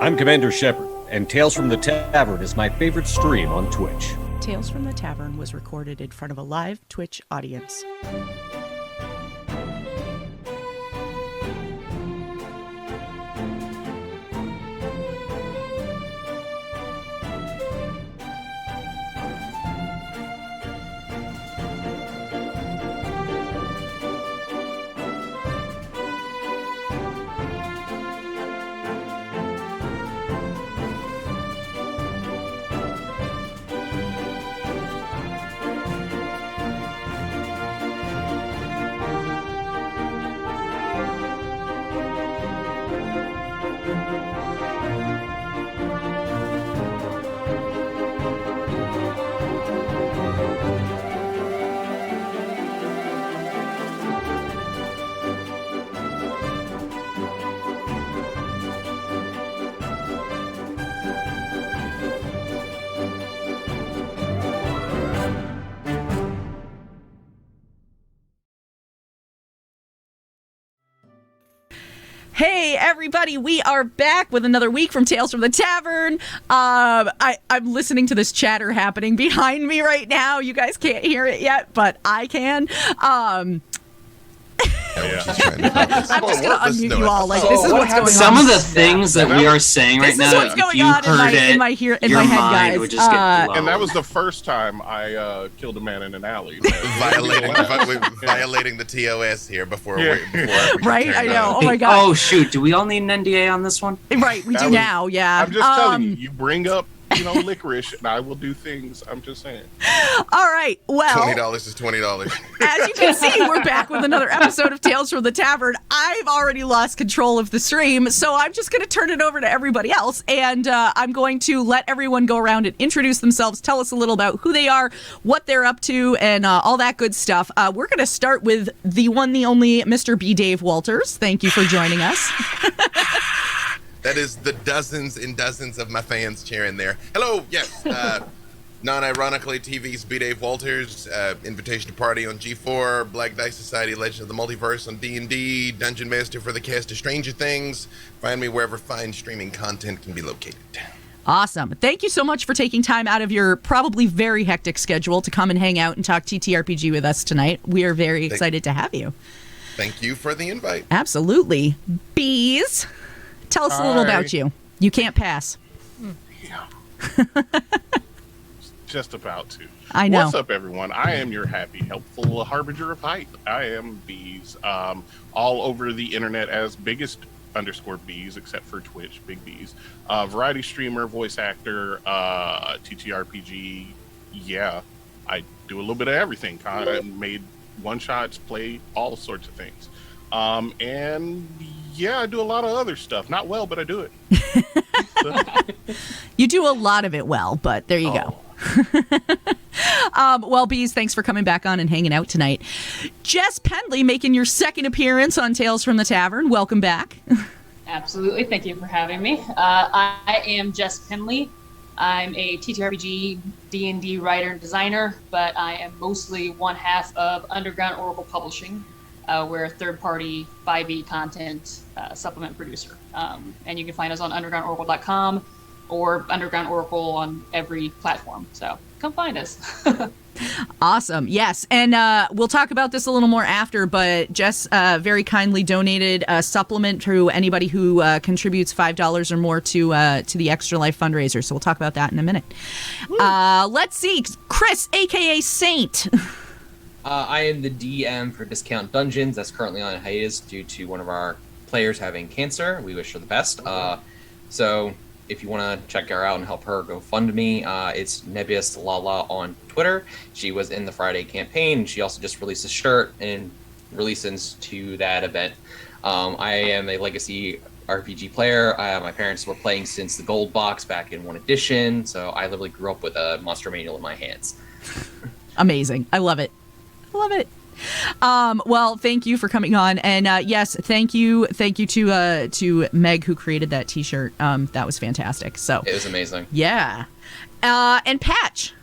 I'm Commander Shepard, and Tales from the Tavern is my favorite stream on Twitch. Tales from the Tavern was recorded in front of a live Twitch audience. Hey everybody, we are back with another week from Tales from the Tavern. I'm listening to this chatter happening behind me right now. You guys can't hear it yet, but I can. I'm just gonna unmute you all. Like, this is what's going on. Some of the things that we are saying right now, this is what's going on in my head, guys. Would just get blown. And that was the first time I killed a man in an alley. Violating the TOS here before we right? I know. Oh my god. Oh shoot! Do we all need an NDA on this one? Right, we do now. Yeah. I'm just telling you. You bring up, licorice, and I will do things. I'm just saying. All right. Well, $20 is $20. As you can see, we're back with another episode of Tales from the Tavern. I've already lost control of the stream, so I'm just going to turn it over to everybody else, and I'm going to let everyone go around and introduce themselves, tell us a little about who they are, what they're up to, and all that good stuff. We're going to start with the one, the only Mr. B. Dave Walters. Thank you for joining us. That is the dozens and dozens of my fans cheering there. Hello, yes. Non-ironically, TV's B. Dave Walters, Invitation to Party on G4, Black Dice Society, Legend of the Multiverse on D&D, Dungeon Master for the cast of Stranger Things. Find me wherever fine streaming content can be located. Awesome. Thank you so much for taking time out of your probably very hectic schedule to come and hang out and talk TTRPG with us tonight. We are very excited to have you. Thank you for the invite. Absolutely. Bees. Tell us a little about you. You can't pass. Yeah. Just about to. I know. What's up, everyone? I am your happy, helpful harbinger of hype. I am Bees. All over the internet as biggest_Bees, except for Twitch, Big Bees. Variety streamer, voice actor, TTRPG. Yeah, I do a little bit of everything. Kind of made one-shots, play all sorts of things. And yeah, I do a lot of other stuff. Not well, but I do it. You do a lot of it well, but there you go. Well, Bees, thanks for coming back on and hanging out tonight. Jess Pendley making your second appearance on Tales from the Tavern. Welcome back. Absolutely. Thank you for having me. I am Jess Pendley. I'm a TTRPG D&D writer and designer, but I am mostly one half of Underground Oracle Publishing. We're a third-party 5e content supplement producer. And you can find us on undergroundoracle.com or Underground Oracle on every platform. So come find us. Awesome. Yes. And we'll talk about this a little more after, but Jess very kindly donated a supplement to anybody who contributes $5 or more to the Extra Life fundraiser. So we'll talk about that in a minute. Let's see. Chris, a.k.a. Saint. I am the DM for Discount Dungeons. That's currently on hiatus due to one of our players having cancer. We wish her the best. So if you want to check her out and help her, go fund me. It's Nebius Lala on Twitter. She was in the Friday campaign. She also just released a shirt and releases to that event. I am a legacy RPG player. My parents were playing since the Gold Box back in 1 edition. So I literally grew up with a monster manual in my hands. Amazing. I love it. Love it. Well, thank you for coming on, and yes, thank you to Meg who created that T-shirt. That was fantastic. So it was amazing. Yeah, and Patch.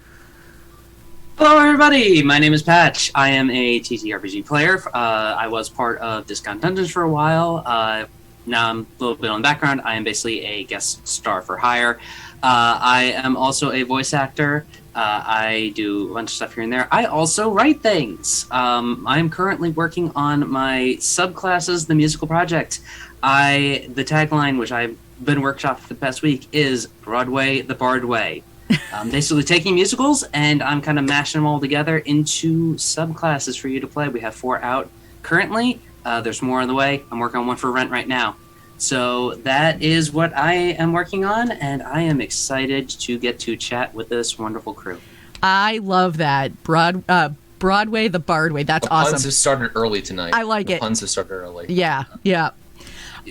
Hello, everybody. My name is Patch. I am a TTRPG player. I was part of Discount Dungeons for a while. Now, I'm a little bit on the background. I am basically a guest star for hire. I am also a voice actor. I do a bunch of stuff here and there. I also write things. I'm currently working on my subclasses, the musical project. The tagline, which I've been workshopping for the past week, is Broadway the Bard Way. I'm basically taking musicals and I'm kind of mashing them all together into subclasses for you to play. We have 4 out currently. There's more on the way. I'm working on one for Rent right now. So that is what I am working on, and I am excited to get to chat with this wonderful crew. I love that. Broadway the Bard Way. That's awesome. Puns have started early tonight. I like it. Puns have started early. Yeah.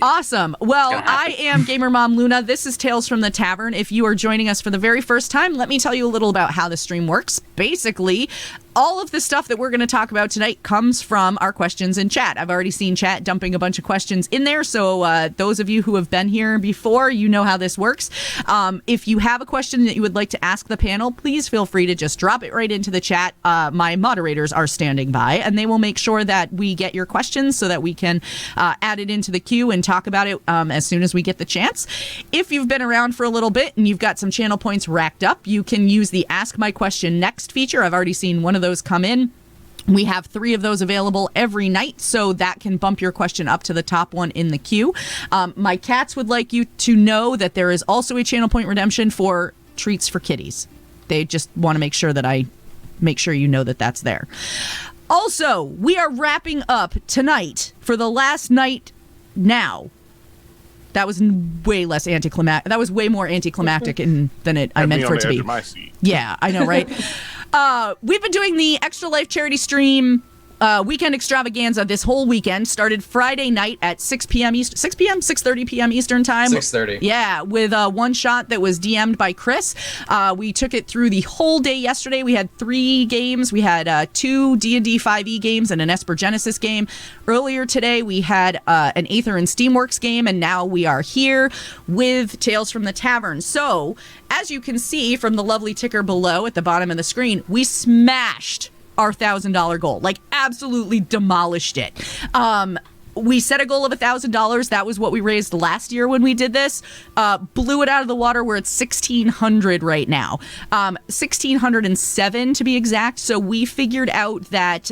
Awesome. Well, I am Gamer Mom Luna. This is Tales from the Tavern. If you are joining us for the very first time, let me tell you a little about how the stream works. Basically, all of the stuff that we're going to talk about tonight comes from our questions in chat. I've already seen chat dumping a bunch of questions in there, so those of you who have been here before, you know how this works. If you have a question that you would like to ask the panel, please feel free to just drop it right into the chat. My moderators are standing by, and they will make sure that we get your questions so that we can add it into the queue and talk about it as soon as we get the chance. If you've been around for a little bit and you've got some channel points racked up, you can use the Ask My Question Next feature. I've already seen one of those come in. We have 3 of those available every night, so that can bump your question up to the top one in the queue. My cats would like you to know that there is also a channel point redemption for treats for kitties. They just want to make sure that I make sure you know that that's there. Also, we are wrapping up tonight for the last night now. That was way less anticlimactic. That was way more anticlimactic than I meant for it to be. My seat. Yeah, I know, right? We've been doing the Extra Life charity stream weekend extravaganza this whole weekend. Started Friday night at 6 p.m. 6:30 p.m. Eastern time. 6:30. Yeah, with one shot that was DM'd by Chris. We took it through the whole day yesterday. We had 3 games. We had 2 D&D 5e games and an Esper Genesis game. Earlier today, we had an Aether and Steamworks game, and now we are here with Tales from the Tavern. So, as you can see from the lovely ticker below at the bottom of the screen, we smashed our $1,000 goal, like absolutely demolished it. We set a goal of $1,000. That was what we raised last year when we did this. Blew it out of the water. We're at $1,600 right now. $1,607 to be exact. So we figured out that,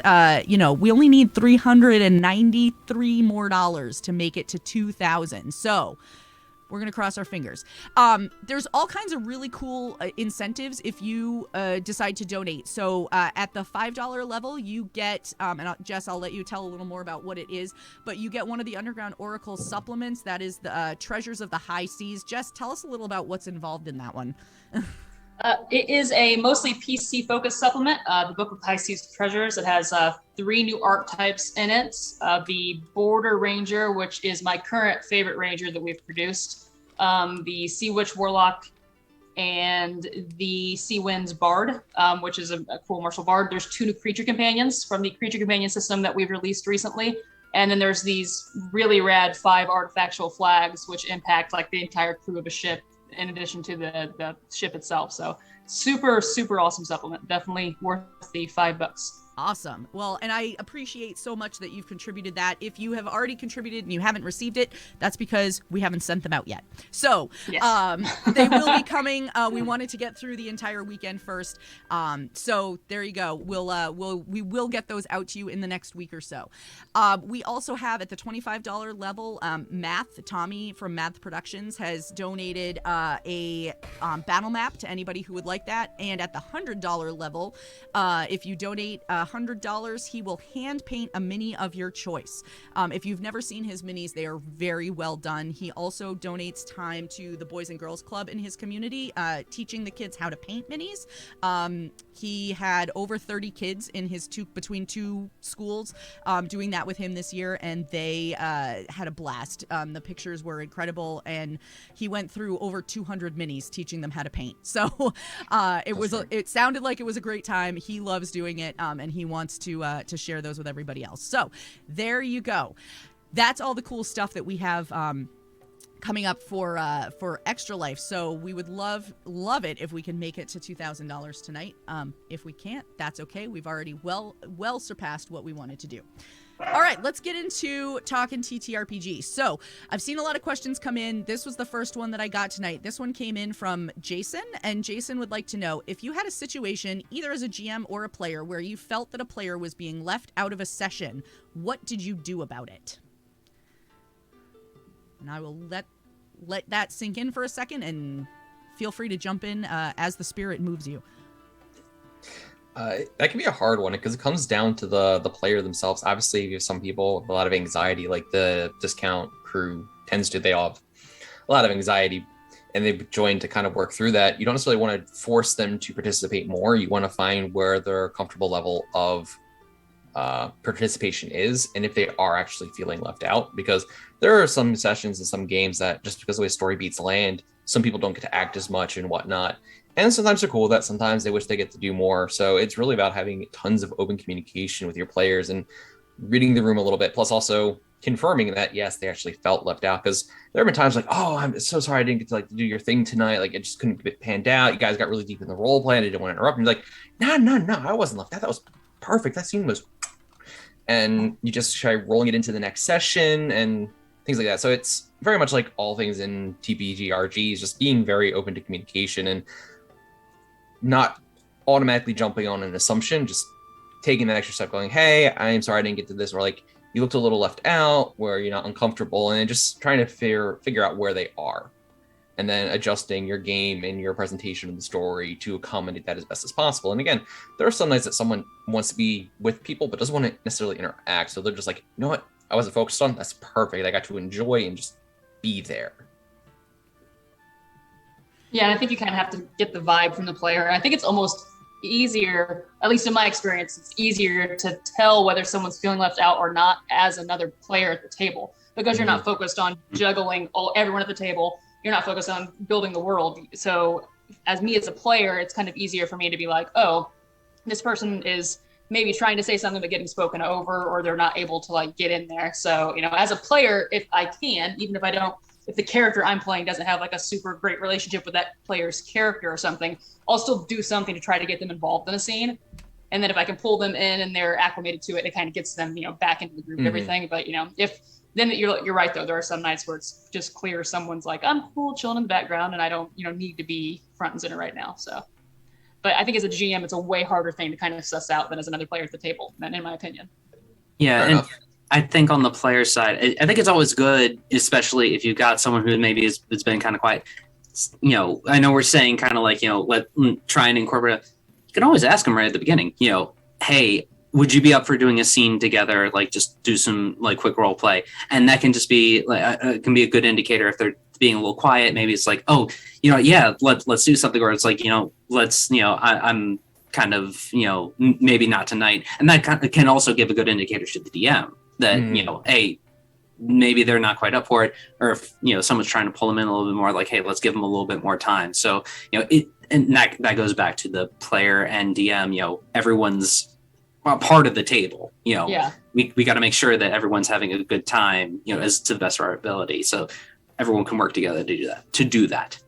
we only need $393 more to make it to $2,000. So we're going to cross our fingers. There's all kinds of really cool incentives if you decide to donate. So at the $5 level, you get, Jess, I'll let you tell a little more about what it is, but you get one of the Underground Oracle supplements. That is the Treasures of the High Seas. Jess, tell us a little about what's involved in that one. It is a mostly PC-focused supplement, the Book of High Seas Treasures. It has 3 new archetypes in it. The Border Ranger, which is my current favorite ranger that we've produced, the Sea Witch Warlock, and the Sea Winds Bard, which is a cool martial bard. There's 2 new creature companions from the creature companion system that we've released recently. And then there's these really rad 5 artifactual flags, which impact like the entire crew of a ship, in addition to the ship itself. So super, super awesome supplement. Definitely worth the $5. Awesome. Well, and I appreciate so much that you've contributed that. If you have already contributed and you haven't received it, that's because we haven't sent them out yet. So yes. They will be coming. We wanted to get through the entire weekend first. So there you go. We will get those out to you in the next week or so. We also have at the $25 level, Math. Tommy from Math Productions has donated a battle map to anybody who would like that. And at the $100 level, if you donate $100, he will hand paint a mini of your choice. If you've never seen his minis, they are very well done. He also donates time to the Boys and Girls Club in his community, teaching the kids how to paint minis. He had over 30 kids in his between 2 schools doing that with him this year, and they had a blast. The pictures were incredible, and he went through over 200 minis teaching them how to paint. So it sounded like it was a great time. He loves doing it, and he wants to share those with everybody else. So there you go. That's all the cool stuff that we have coming up for Extra Life. So we would love it if we can make it to $2,000 tonight. If we can't, that's okay. We've already well surpassed what we wanted to do. All right, let's get into talking TTRPG. So I've seen a lot of questions come in. This was the first one that I got tonight. This one came in from Jason, and Jason would like to know if you had a situation, either as a GM or a player, where you felt that a player was being left out of a session, what did you do about it? And I will let that sink in for a second, and feel free to jump in as the spirit moves you. That can be a hard one because it comes down to the player themselves. Obviously, you have some people with a lot of anxiety, like the discount crew tends to. They all have a lot of anxiety, and they've joined to kind of work through that. You don't necessarily want to force them to participate more. You want to find where their comfortable level of participation is, and if they are actually feeling left out. Because there are some sessions and some games that just because of the way story beats land, some people don't get to act as much and whatnot. And sometimes they're cool with that. Sometimes they wish they get to do more. So it's really about having tons of open communication with your players and reading the room a little bit. Plus also confirming that, yes, they actually felt left out. Because there have been times like, oh, I'm so sorry I didn't get to do your thing tonight. Like, it just couldn't get panned out. You guys got really deep in the role play. I didn't want to interrupt. And you're like, no, I wasn't left out. That was perfect. That scene was... And you just try rolling it into the next session and things like that. So it's very much like all things in TPG-RGs, just being very open to communication and not automatically jumping on an assumption, just taking that extra step going, hey, I'm sorry I didn't get to this, or like you looked a little left out where you're not uncomfortable, and just trying to figure out where they are and then adjusting your game and your presentation of the story to accommodate that as best as possible. And again, there are some nights that someone wants to be with people but doesn't want to necessarily interact, so they're just like, you know what, I wasn't focused on, that's perfect, I got to enjoy and just be there. Yeah, and I think you kind of have to get the vibe from the player. I think it's almost easier, at least in my experience, it's easier to tell whether someone's feeling left out or not as another player at the table, because you're not focused on juggling everyone at the table. You're not focused on building the world. So as me as a player, it's kind of easier for me to be like, oh, this person is maybe trying to say something but getting spoken over, or they're not able to get in there. So, as a player, if I can, even if the character I'm playing doesn't have a super great relationship with that player's character or something, I'll still do something to try to get them involved in a scene. And then if I can pull them in and they're acclimated to it, it kind of gets them, back into the group and everything. But, if then you're right, though, there are some nights where it's just clear someone's like, I'm cool chilling in the background and I don't, need to be front and center right now. So, but I think as a GM, it's a way harder thing to kind of suss out than as another player at the table, in my opinion. Yeah. And I think on the player side, I think it's always good, especially if you've got someone who maybe has been kind of quiet. I know we're saying kind of try and incorporate it. You can always ask them right at the beginning, hey, would you be up for doing a scene together? Just do some quick role play. And that can just be can be a good indicator if they're being a little quiet. Maybe it's like, oh, yeah, let's do something. Or it's like, let's, I'm kind of, maybe not tonight. And that can also give a good indicator to the DM that, hey, maybe they're not quite up for it. Or if, someone's trying to pull them in a little bit more, like, hey, let's give them a little bit more time. So, and that goes back to the player and DM, everyone's part of the table. Yeah. We got to make sure that everyone's having a good time, as to the best of our ability. So everyone can work together to do that.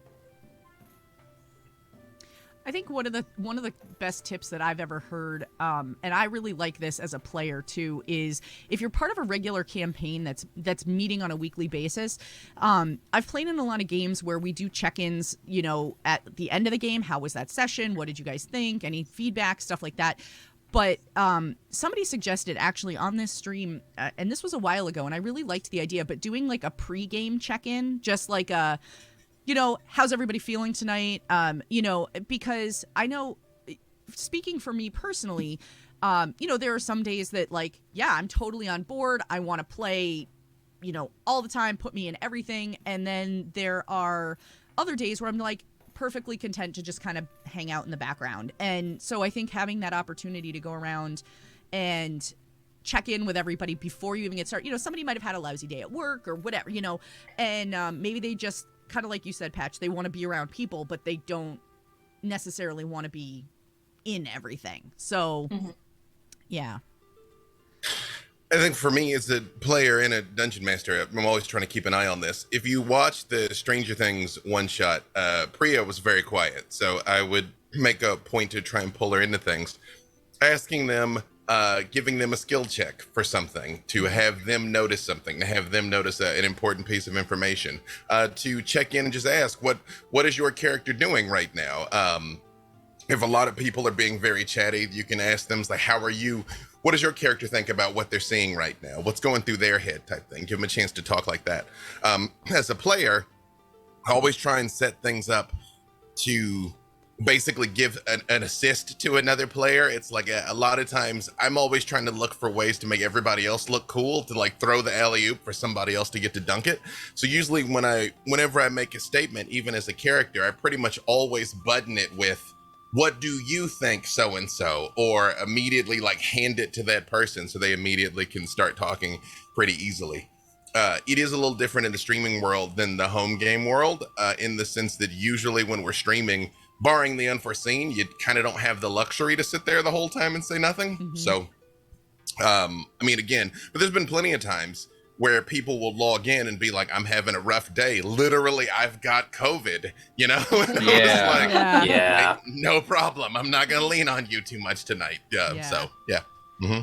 I think one of the best tips that I've ever heard, and I really like this as a player too, is if you're part of a regular campaign that's meeting on a weekly basis. I've played in a lot of games where we do check-ins, at the end of the game. How was that session? What did you guys think? Any feedback, stuff like that. But somebody suggested actually on this stream, and this was a while ago, and I really liked the idea, but doing a pre-game check-in, just like a, how's everybody feeling tonight? Because I know, speaking for me personally, there are some days that I'm totally on board. I want to play, all the time, put me in everything. And then there are other days where I'm perfectly content to just kind of hang out in the background. And so I think having that opportunity to go around and check in with everybody before you even get started, somebody might have had a lousy day at work or whatever, and maybe they just kind of like you said, Patch, they want to be around people, but they don't necessarily want to be in everything. So, yeah. I think for me as a player and a dungeon master, I'm always trying to keep an eye on this. If you watch the Stranger Things one shot, Priya was very quiet. So I would make a point to try and pull her into things. Asking them, giving them a skill check for something, to have them notice something, to have them notice an important piece of information, to check in and just ask, what is your character doing right now? If a lot of people are being very chatty, you can ask them, like, how are you? What does your character think about what they're seeing right now? What's going through their head type thing? Give them a chance to talk like that. As a player, I always try and set things up to basically give an assist to another player. It's like a lot of times I'm always trying to look for ways to make everybody else look cool, to like throw the alley-oop for somebody else to get to dunk it. So usually whenever I make a statement, even as a character, I pretty much always button it with, what do you think so-and-so? Or immediately like hand it to that person so they immediately can start talking pretty easily. It is a little different in the streaming world than the home game world, in the sense that usually when we're streaming, barring the unforeseen, you kind of don't have the luxury to sit there the whole time and say nothing. Mm-hmm. So, I mean, again, but there's been plenty of times where people will log in and be like, I'm having a rough day. Literally, I've got COVID, you know? Yeah. Hey, no problem. I'm not going to lean on you too much tonight. So, yeah. Mm-hmm.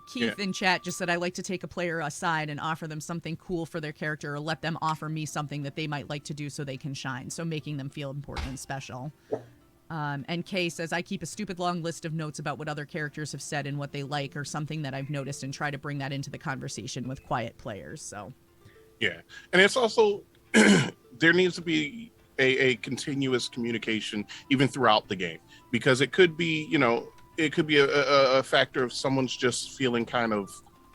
Keith in chat just said, I like to take a player aside and offer them something cool for their character, or let them offer me something that they might like to do so they can shine. So making them feel important and special. And Kay says, I keep a stupid long list of notes about what other characters have said and what they like, or something that I've noticed, and try to bring that into the conversation with quiet players. So, yeah. And it's also, there needs to be a continuous communication even throughout the game, because it could be, it could be a factor of someone's just feeling kind of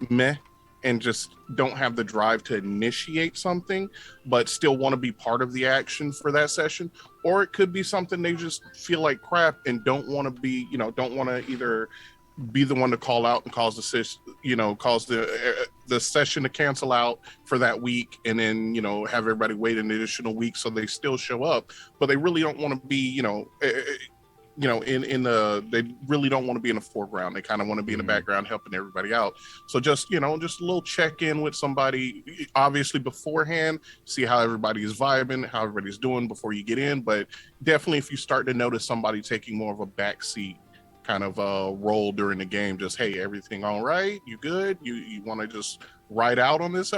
meh and just don't have the drive to initiate something, but still want to be part of the action for that session. Or it could be something they just feel like crap and don't want to be, don't want to either be the one to call out and cause the session to cancel out for that week, and then, have everybody wait an additional week so they still show up, but they really don't want to be, they really don't want to be in the foreground. They kind of want to be in the background helping everybody out. So just a little check-in with somebody, obviously beforehand, see how everybody is vibing, how everybody's doing before you get in. But definitely if you start to notice somebody taking more of a backseat kind of role during the game, just, hey, everything all right? You good? You want to just ride out on this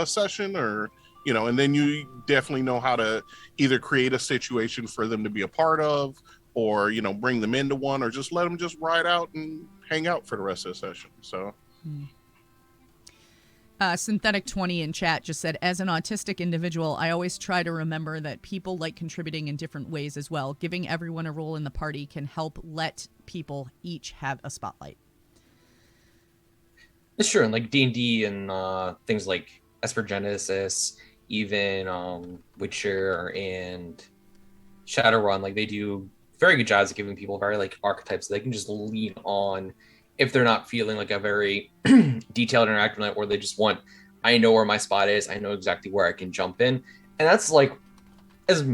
session, or and then you definitely know how to either create a situation for them to be a part of, or bring them into one, or just let them just ride out and hang out for the rest of the session. So Synthetic 20 in chat just said, as an autistic individual, I always try to remember that people like contributing in different ways as well. Giving everyone a role in the party can help let people each have a spotlight. It's true, and like D&D and things like Esper Genesis, even Witcher and Shadowrun, like they do very good jobs at giving people very like archetypes that they can just lean on if they're not feeling like a very detailed interactive night, where they just want, I know where my spot is, I know exactly where I can jump in. And that's like as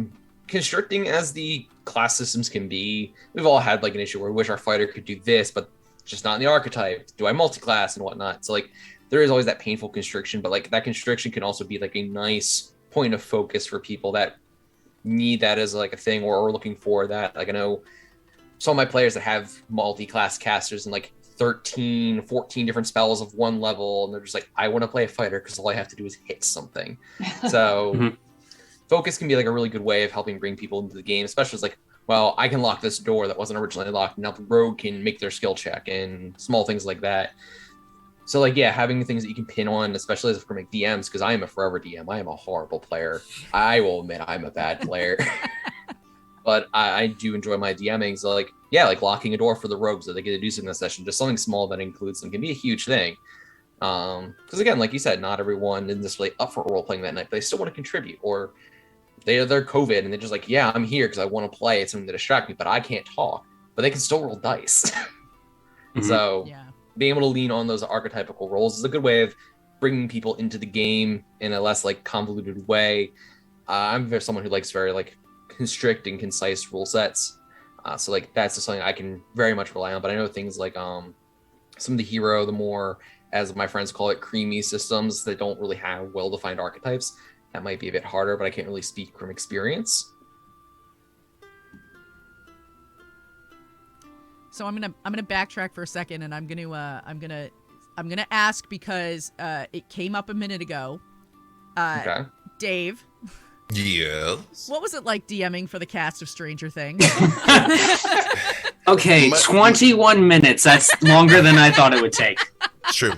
constricting as the class systems can be. We've all had like an issue where we wish our fighter could do this, but just not in the archetype. Do I multi-class and whatnot? So like there is always that painful constriction, but like that constriction can also be like a nice point of focus for people that need that as like a thing, or are looking for that. Like I know some of my players that have multi-class casters and like 13, 14 different spells of one level, and they're just like, I want to play a fighter because all I have to do is hit something. So focus can be like a really good way of helping bring people into the game, especially as like, well, I can lock this door that wasn't originally locked, now the rogue can make their skill check and small things like that. So like, yeah, having things that you can pin on, especially as for DMs, because I am a forever DM. I am a horrible player. I will admit I'm a bad player. But I do enjoy my DMing. So like, yeah, like locking a door for the rogues that they get to do something in the session, just something small that includes them can be a huge thing. Because again, like you said, not everyone is necessarily up for role playing that night, but they still want to contribute, or they're COVID and they're just like, yeah, I'm here because I want to play. It's something to distract me, but I can't talk. But they can still roll dice. So being able to lean on those archetypical roles is a good way of bringing people into the game in a less like convoluted way. I'm someone who likes very like constrict and concise rule sets. So like that's just something I can very much rely on. But I know things like some of the hero, the more, as my friends call it, creamy systems that don't really have well-defined archetypes, that might be a bit harder, but I can't really speak from experience. So I'm gonna backtrack for a second, and I'm gonna ask because it came up a minute ago. Okay. Dave, Yes. what was it like DMing for the cast of Stranger Things? Okay, 21 minutes. That's longer than I thought it would take. True.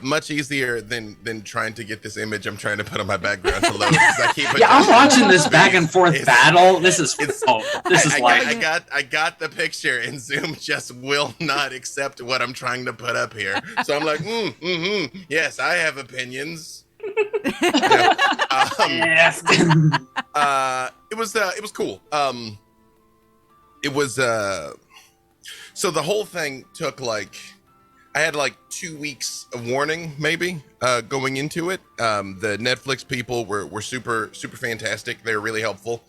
Much easier than trying to get this image I'm trying to put on my background to load. 'Cause I keep Yeah, I'm watching this back and forth It's- battle. This is I got the picture, and Zoom just will not accept what I'm trying to put up here. So I'm like, yes, I have opinions. Yes. It was cool. It was so the whole thing took I had 2 weeks of warning maybe going into it. The Netflix people were super fantastic. They were really helpful.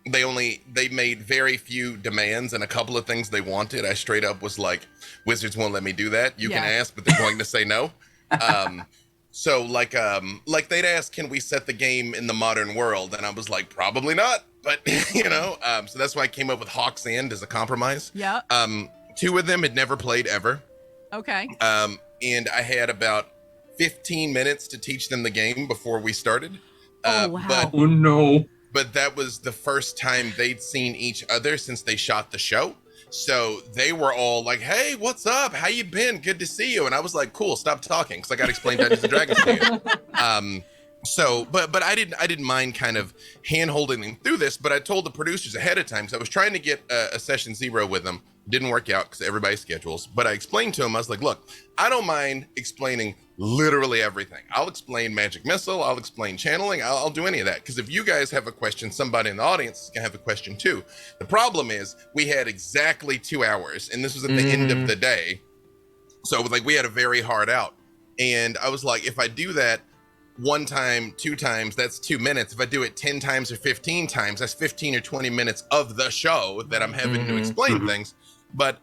They made very few demands and a couple of things they wanted. I straight up was like, Wizards won't let me do that. You can ask, but they're going to say no. So they'd ask, can we set the game in the modern world? And I was like, probably not. But so that's why I came up with Hawk's End as a compromise. Yeah. 2 of them had never played ever. Okay. And I had about 15 minutes to teach them the game before we started. Oh, wow. Oh no. But that was the first time they'd seen each other since they shot the show. So they were all like, hey, what's up? How you been? Good to see you. And I was like, cool, stop talking, because I got to explain Dungeons & Dragons to you. So, but I didn't mind kind of hand-holding them through this, but I told the producers ahead of time, so I was trying to get a session 0 with them. Didn't work out because everybody's schedules, but I explained to them, I was like, look, I don't mind explaining literally everything. I'll explain magic missile, I'll explain channeling, I'll do any of that, because if you guys have a question, somebody in the audience is gonna have a question too. The problem is we had exactly 2 hours, and this was at the end of the day, so it was like we had a very hard out, and I was like, if I do that 1 time, 2 times, that's 2 minutes. If I do it 10 times or 15 times, that's 15 or 20 minutes of the show that I'm having to explain things. But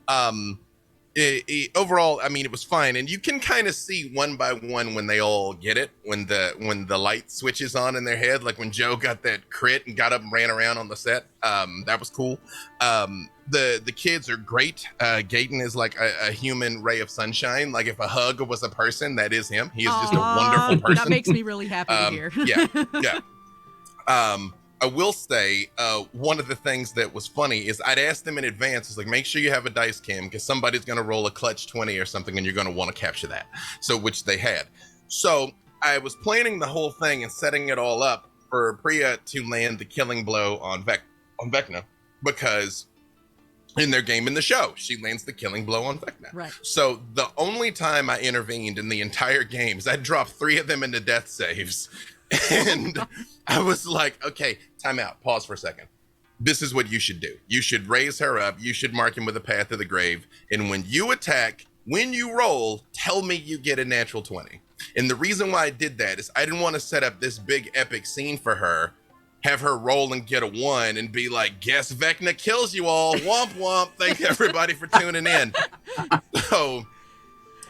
overall, I mean, it was fine, and you can kind of see one by one when they all get it, when the light switches on in their head, like when Joe got that crit and got up and ran around on the set. That was cool. The kids are great. Gaten is like a human ray of sunshine. Like if a hug was a person, that is him. He is just a wonderful person. That makes me really happy to hear. Yeah. I will say, one of the things that was funny is I'd asked them in advance, I was like, make sure you have a dice cam because somebody's going to roll a clutch 20 or something and you're going to want to capture that. So, which they had. So I was planning the whole thing and setting it all up for Priya to land the killing blow on Vecna because in their game in the show, she lands the killing blow on Vecna. Right. So the only time I intervened in the entire game is I dropped 3 of them into death saves. And I was like, okay, time out. Pause for a second. This is what you should do. You should raise her up. You should mark him with a path of the grave. And when you attack, when you roll, tell me you get a natural 20. And the reason why I did that is I didn't want to set up this big epic scene for her, have her roll and get a 1 and be like, guess Vecna kills you all. Womp womp. Thank everybody for tuning in. So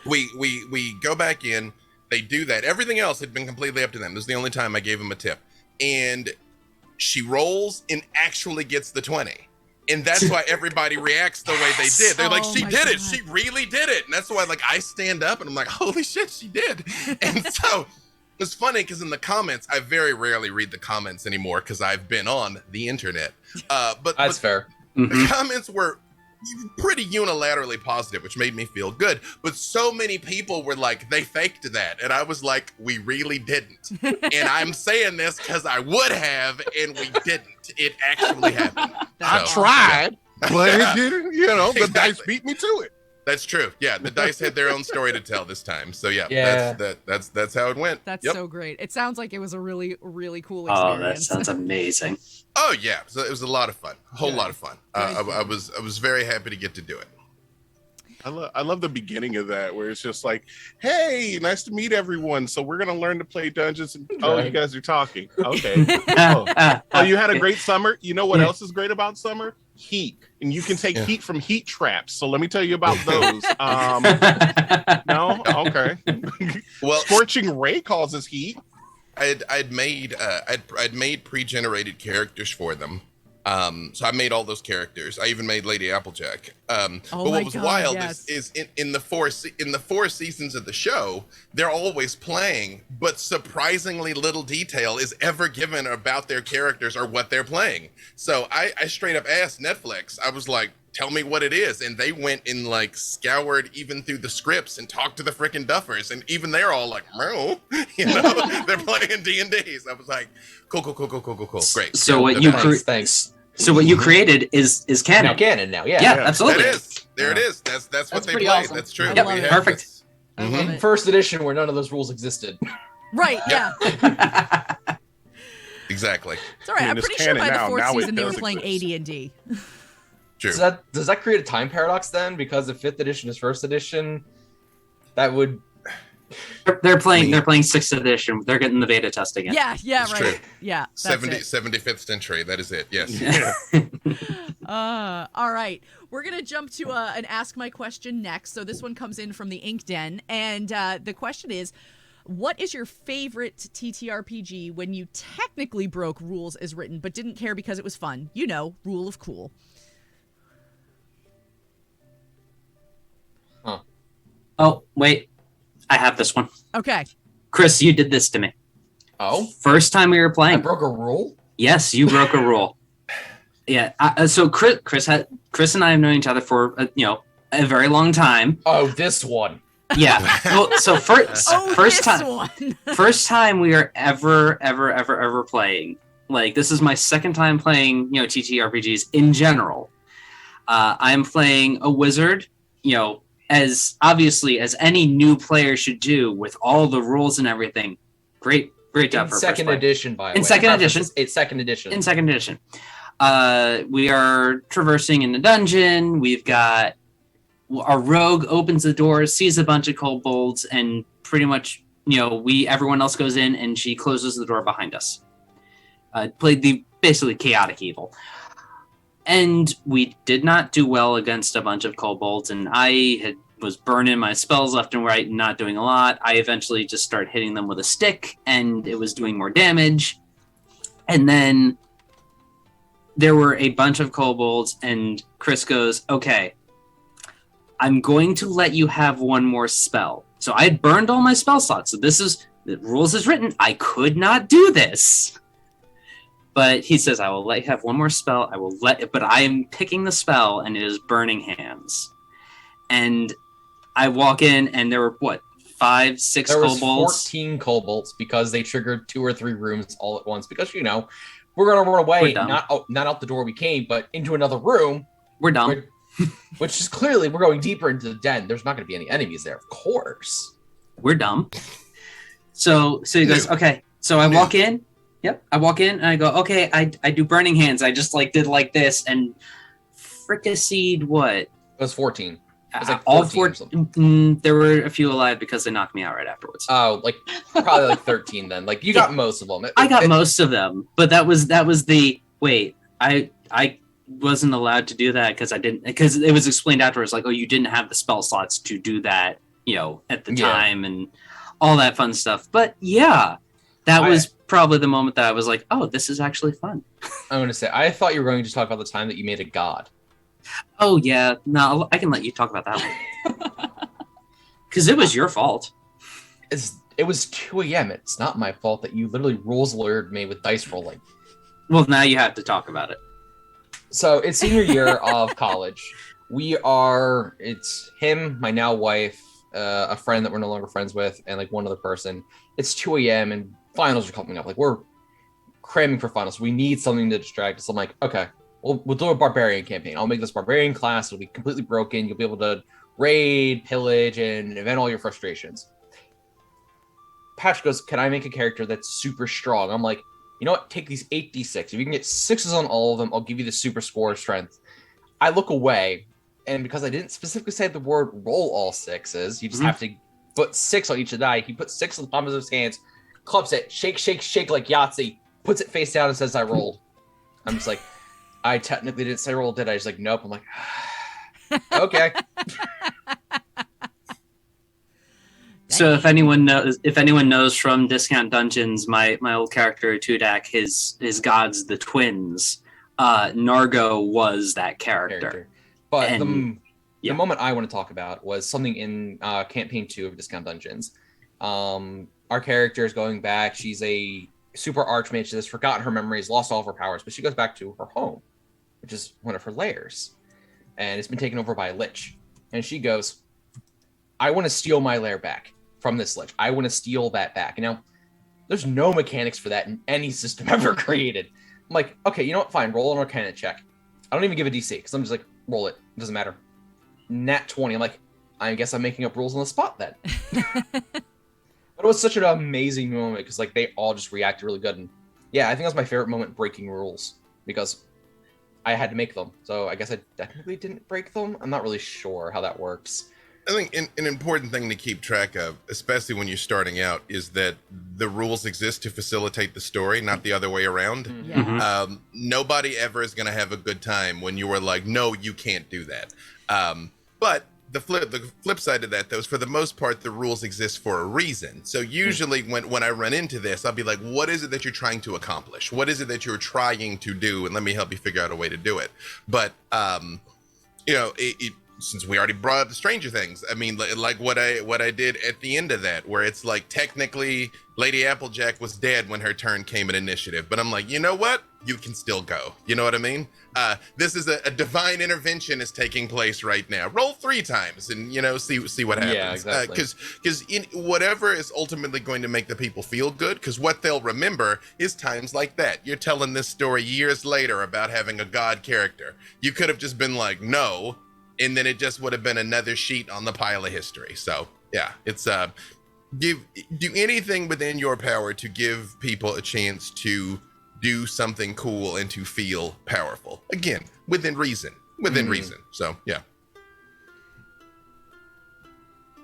we go back in. They do that. Everything else had been completely up to them. This is the only time I gave him a tip. And she rolls and actually gets the 20. And that's why everybody reacts the way they did. They're like, she did it. She really did it. And that's why I stand up and I'm like, holy shit, she did. And so it's funny because in the comments, I very rarely read the comments anymore because I've been on the internet. But That's fair. The comments were pretty unilaterally positive, which made me feel good. But so many people were like, they faked that. And I was like, we really didn't. And I'm saying this because I would have, and we didn't. It actually happened. I tried, but it didn't. The Exactly. dice beat me to it. That's true. Yeah, the dice had their own story to tell this time. So Yeah. that's how it went. That's Yep. so great. It sounds like it was a really, really cool Oh, experience. that sounds amazing. Oh yeah, so it was a lot of fun. A whole Good. lot of fun. Good. I was very happy to get to do it. I love the beginning of that where it's just like, hey, nice to meet everyone. So we're gonna learn to play Dungeons. Oh, you guys are talking. Okay. Oh, you had a great summer. You know what else is great about summer? Heat, and you can take heat from heat traps. So let me tell you about those. No, okay. Well, Scorching Ray causes heat. I'd made pre-generated characters for them. So I made all those characters. I even made Lady Applejack. But Oh what my was God, wild yes. is in the four seasons of the show, they're always playing, but surprisingly little detail is ever given about their characters or what they're playing. So I straight up asked Netflix. I was like, tell me what it is, and they went and like scoured even through the scripts and talked to the freaking Duffers, and even they're all like, "Meow," they're playing D&Ds. I was like, cool, great. So Yeah, what the you best. Thanks. So what you created is Now canon. canon now, yeah. Yeah, That absolutely. is. There it is. That's what That's they pretty played. awesome. That's true. I Yep, love it. perfect. this. I love it. First edition where none of those rules existed. Right, yeah. Exactly. It's all right. I mean, I'm it's pretty sure by canon the now. fourth Now it season they were does playing exist. AD&D. True. So does that create a time paradox then? Because if 5th edition is 1st edition, that would... They're playing 6th edition. They're getting the beta testing in. Yeah, It's right. true. Yeah, that's 75th century. That is it. Yes. it. All right. We're going to jump to an Ask My Question next. So this one comes in from the Ink Den. And the question is, what is your favorite TTRPG when you technically broke rules as written, but didn't care because it was fun? You know, rule of cool. Oh, wait. I have this one. Okay. Chris, you did this to me. Oh? First time we were I playing. broke a rule? Yes, you broke a rule. Yeah. So Chris and I have known each other for a very long time. Oh, this one. Yeah. Well, so first this time one. first time we are ever playing. Like, this is my second time playing TTRPGs in general. I'm playing a wizard. As obviously as any new player should do, with all the rules and everything. Great job for second first edition, by the way. In second edition. It's second edition. In second edition. We are traversing in the dungeon. We've got our rogue opens the door, sees a bunch of kobolds, and pretty much, everyone else goes in, and she closes the door behind us. Played the basically chaotic evil. And we did not do well against a bunch of kobolds, and I was burning my spells left and right and not doing a lot. I eventually just started hitting them with a stick, and it was doing more damage. And then there were a bunch of kobolds, and Chris goes, okay, I'm going to let you have one more spell. So I had burned all my spell slots. So the rules is written. I could not do this. But he says, I will let you have one more spell. But I am picking the spell, and it is Burning Hands. And I walk in, and there were, 5, 6 There was kobolds? 14 kobolds because they triggered 2 or 3 rooms all at once. Because, we're going to run away, We're dumb. not out the door we came, but into another room, We're dumb. which is clearly we're going deeper into the den. There's not going to be any enemies there, of course. We're dumb. So he goes, okay. So I walk in. Yep. I walk in and I go, okay, I do Burning Hands. I just did like this and fricasseed what? It was 14. It was like all 14 or 14. There were a few alive because they knocked me out right afterwards. Oh, probably 13 then. You got most of them. I got most of them, but that was the wait. I wasn't allowed to do that because it was explained afterwards. Like, oh, you didn't have the spell slots to do that, at the time and all that fun stuff. But yeah, that was probably the moment that I was like, oh, this is actually fun. I'm going to say, I thought you were going to talk about the time that you made a god. Oh yeah, no, I can let you talk about that one. Because it was your fault. It was 2 a.m. It's not my fault that you literally rules lawyered me with dice rolling. Well, now you have to talk about it. So it's senior year of college. It's him, my now wife, a friend that we're no longer friends with, and one other person. It's 2 a.m. and finals are coming up. We're cramming for finals. We need something to distract us. I'm like, okay, we'll do a barbarian campaign. I'll make this barbarian class. It'll be completely broken. You'll be able to raid, pillage, and vent all your frustrations. Patch goes, can I make a character that's super strong? I'm like, you know what? Take these 8d6. If you can get 6s on all of them, I'll give you the super score of strength. I look away, and because I didn't specifically say the word roll all 6s, you just have to put 6 on each of the die. He puts 6 on the palm of his hands, clubs it, shake like Yahtzee, puts it face down and says, I rolled. I'm just like, I technically didn't say roll, did I? He's like, nope. I'm like, okay. So if anyone knows from Discount Dungeons, my old character Tudak, his gods, the twins, Nargo was that character. But And- the moment I want to talk about was something in campaign 2 of Discount Dungeons. Our character is going back. She's a super archmage. She has forgotten her memories, lost all of her powers, but she goes back to her home, which is one of her lairs. And it's been taken over by a lich. And she goes, I want to steal my lair back from this lich. I want to steal that back. You know, there's no mechanics for that in any system ever created. I'm like, okay, you know what? Fine, roll an Arcana check. I don't even give a DC because I'm just like, roll it. It doesn't matter. Nat 20. I'm like, I guess I'm making up rules on the spot then. But it was such an amazing moment because like they all just reacted really good. And yeah, I think that's my favorite moment, breaking rules, because I had to make them. So I guess I technically didn't break them. I'm not really sure how that works. I think an important thing to keep track of, especially when you're starting out, is that the rules exist to facilitate the story, not the other way around. Yeah. Mhm. Nobody ever is going to have a good time when you are like, no, you can't do that. But the flip side of that, though, is for the most part, the rules exist for a reason. So usually when I run into this, I'll be like, what is it that you're trying to accomplish? What is it that you're trying to do? And let me help you figure out a way to do it. But, you know, since we already brought up the Stranger Things, I mean, like what I did at the end of that, where it's like technically Lady Applejack was dead when her turn came in initiative, but I'm like, you know what? You can still go. You know what I mean? This is a divine intervention is taking place right now. Roll 3 times and, you know, see what happens. Yeah, exactly. Because in whatever is ultimately going to make the people feel good, because what they'll remember is times like that. You're telling this story years later about having a god character. You could have just been like, no, and then it just would have been another sheet on the pile of history. So yeah, it's do anything within your power to give people a chance to do something cool and to feel powerful. Again, within reason. Reason. So yeah.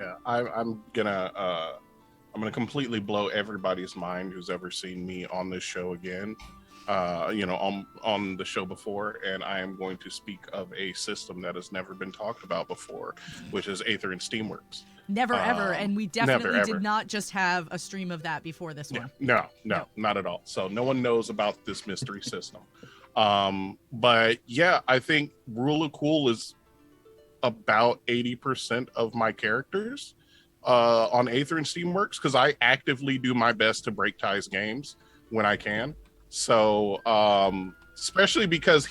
Yeah, I'm gonna completely blow everybody's mind who's ever seen me on this show again. You know, on the show before, and I am going to speak of a system that has never been talked about before, which is Aether and Steamworks. Never ever, and we definitely never, ever. did not just have a stream of that before this one. No, not at all. So no one knows about this mystery system. But yeah, I think Rule of Cool is about 80% of my characters on Aether and Steamworks, because I actively do my best to break Ty's games when I can. So especially because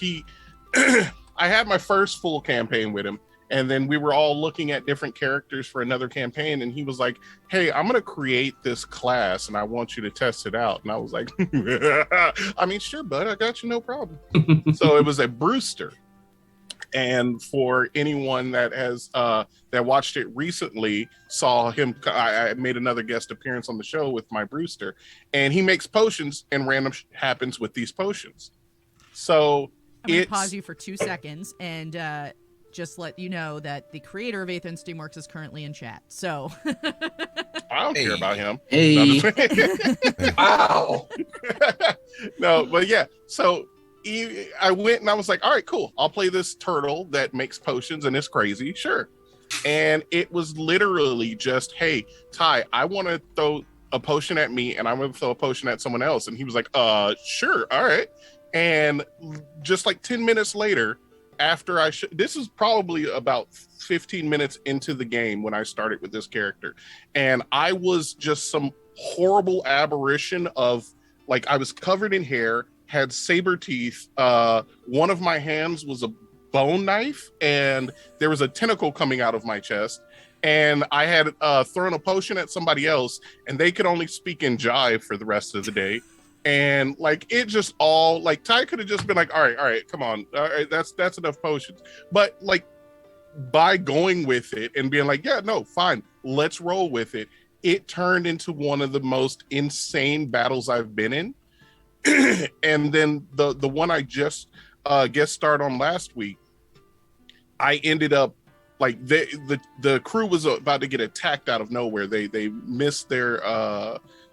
I had my first full campaign with him, and then we were all looking at different characters for another campaign, and he was like, hey, I'm gonna create this class and I want you to test it out. And I was like, I mean, sure, bud, I got you, no problem. So it was a Brewster. And for anyone that has that watched it recently, saw him, I made another guest appearance on the show with my Brewster, and he makes potions, and random happens with these potions. So I'm going to pause you for 2 seconds and just let you know that the creator of Aether and Steamworks is currently in chat. So I don't care about him. Hey. Wow. No, but yeah, so I went and I was like, all right, cool. I'll play this turtle that makes potions and it's crazy. Sure. And it was literally just, hey, Ty, I want to throw a potion at me and I'm going to throw a potion at someone else. And he was like, sure. All right. And just like 10 minutes later, after this is probably about 15 minutes into the game when I started with this character. And I was just some horrible aberration of, like, I was covered in hair, had saber teeth. One of my hands was a bone knife, and there was a tentacle coming out of my chest. And I had thrown a potion at somebody else, and they could only speak in jive for the rest of the day. And like, it just all, like, Ty could have just been like, all right, come on, all right, that's enough potions. But like, by going with it and being like, yeah, no, fine, let's roll with it, it turned into one of the most insane battles I've been in. And then the one I just guest starred on last week, I ended up, like, the crew was about to get attacked out of nowhere. They missed their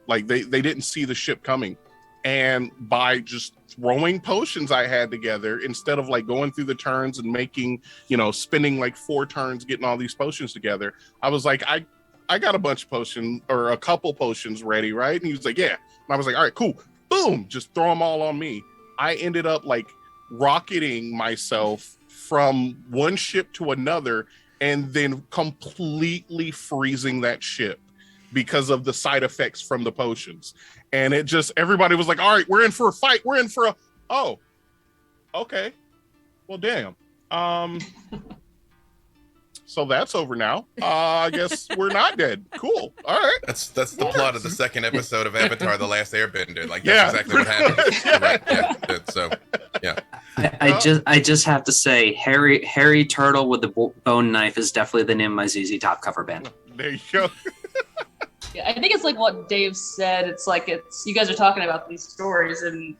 like they didn't see the ship coming, and by just throwing potions I had together, instead of like going through the turns and making, you know, spending like 4 turns getting all these potions together, I was like, I got a bunch of potions, or a couple potions ready, right? And he was like, yeah. And I was like, all right, cool. Boom, just throw them all on me. I ended up like rocketing myself from one ship to another and then completely freezing that ship because of the side effects from the potions. And it just, everybody was like, all right, we're in for a fight. We're in for a, oh, okay. Well, damn. So that's over now. I guess we're not dead. Cool. All right. That's the plot of the second episode of Avatar: The Last Airbender. Like that's exactly what happened. Right. Yeah. So, yeah. I just have to say, Harry Turtle with the bone knife is definitely the name of my ZZ Top cover band. There you go. Yeah, I think it's like what Dave said. It's like you guys are talking about these stories, and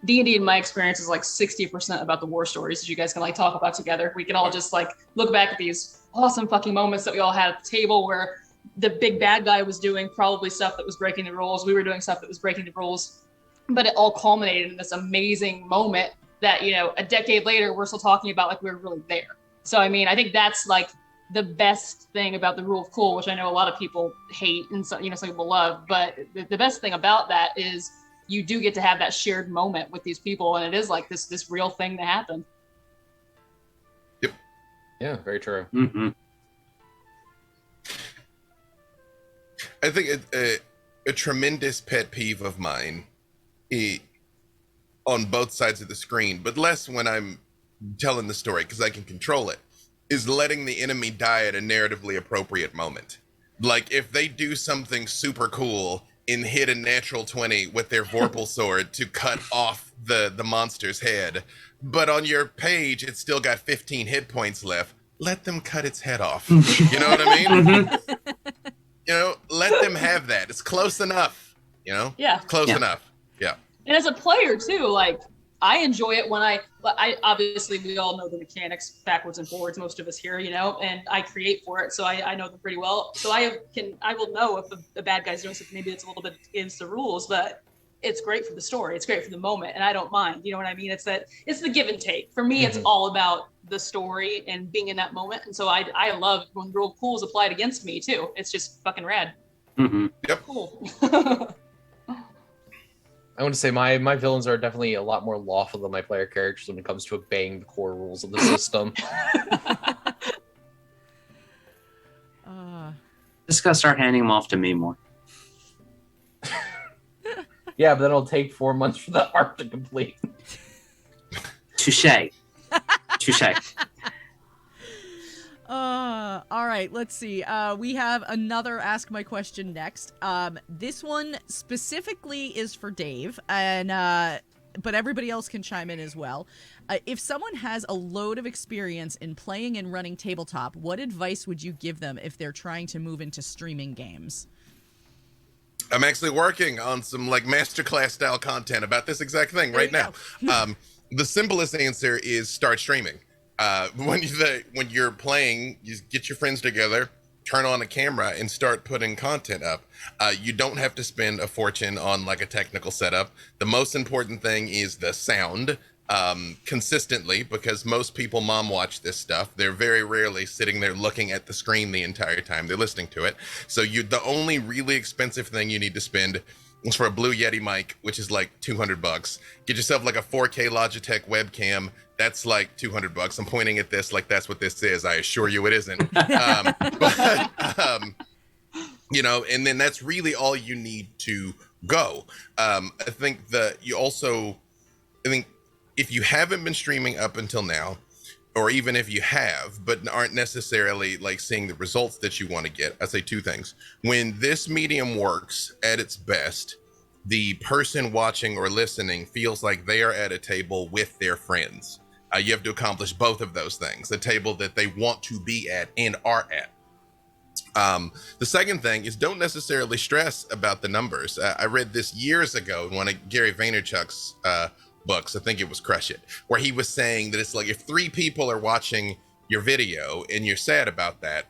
D&D in my experience is like 60% about the war stories that you guys can like talk about together. We can all just like look back at these awesome fucking moments that we all had at the table where the big bad guy was doing probably stuff that was breaking the rules. We were doing stuff that was breaking the rules, but it all culminated in this amazing moment that, you know, a decade later, we're still talking about like we were really there. So, I mean, I think that's like the best thing about the rule of cool, which I know a lot of people hate and some, you know, some people love, but the best thing about that is you do get to have that shared moment with these people, and it is like this real thing that happened. Yep. Yeah, very true. Mm-hmm. I think a tremendous pet peeve of mine on both sides of the screen, but less when I'm telling the story because I can control it, is letting the enemy die at a narratively appropriate moment. Like if they do something super cool and hit a natural 20 with their Vorpal sword to cut off the monster's head, but on your page it's still got 15 hit points left, let them cut its head off. You know what I mean? Mm-hmm. You know, let them have that. It's close enough. You know? Yeah. Close enough. Yeah. And as a player too, like I enjoy it when I obviously we all know the mechanics backwards and forwards, most of us here, you know, and I create for it, so I know them pretty well. So I will know if the bad guy's doing something maybe it's a little bit against the rules, but it's great for the story, it's great for the moment, and I don't mind. You know what I mean? It's the give and take. For me, it's all about the story and being in that moment, and so I love when rule cool is applied against me too. It's just fucking rad. Mm-hmm. Yep. Cool. I want to say my villains are definitely a lot more lawful than my player characters when it comes to obeying the core rules of the system. Just gotta start handing them off to me more. Yeah, but then it'll take 4 months for the arc to complete. Touche. All right, let's see. We have another Ask My Question next. This one specifically is for Dave, and but everybody else can chime in as well. If someone has a load of experience in playing and running tabletop, what advice would you give them if they're trying to move into streaming games? I'm actually working on some like masterclass style content about this exact thing right now. The simplest answer is start streaming. When you're playing, you get your friends together, turn on a camera, and start putting content up. You don't have to spend a fortune on like a technical setup. The most important thing is the sound, consistently, because most people mom watch this stuff. They're very rarely sitting there looking at the screen the entire time they're listening to it. So the only really expensive thing you need to spend is for a Blue Yeti mic, which is like $200. Get yourself like a 4K Logitech webcam. That's like $200. I'm pointing at this like that's what this is. I assure you it isn't. You know, and then that's really all you need to go. I think if you haven't been streaming up until now, or even if you have, but aren't necessarily like seeing the results that you want to get, I say two things. When this medium works at its best, the person watching or listening feels like they are at a table with their friends. You have to accomplish both of those things, the table that they want to be at and are at. The second thing is don't necessarily stress about the numbers. I read this years ago in one of Gary Vaynerchuk's books, I think it was Crush It, where he was saying that it's like if 3 people are watching your video and you're sad about that,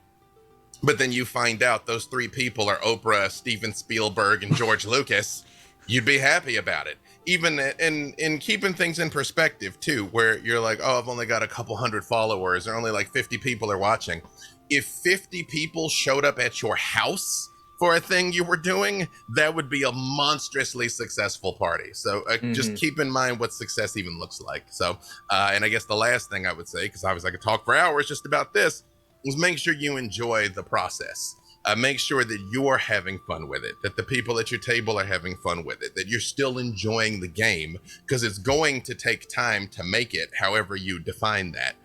but then you find out those 3 people are Oprah, Steven Spielberg, and George Lucas, you'd be happy about it. Even in keeping things in perspective too, where you're like, oh, I've only got a couple hundred followers, or only like 50 people are watching. If 50 people showed up at your house for a thing you were doing, that would be a monstrously successful party. So just keep in mind what success even looks like. So, and I guess the last thing I would say, because obviously I could talk for hours just about this, is make sure you enjoy the process. Make sure that you're having fun with it, that the people at your table are having fun with it, that you're still enjoying the game, because it's going to take time to make it, however you define that.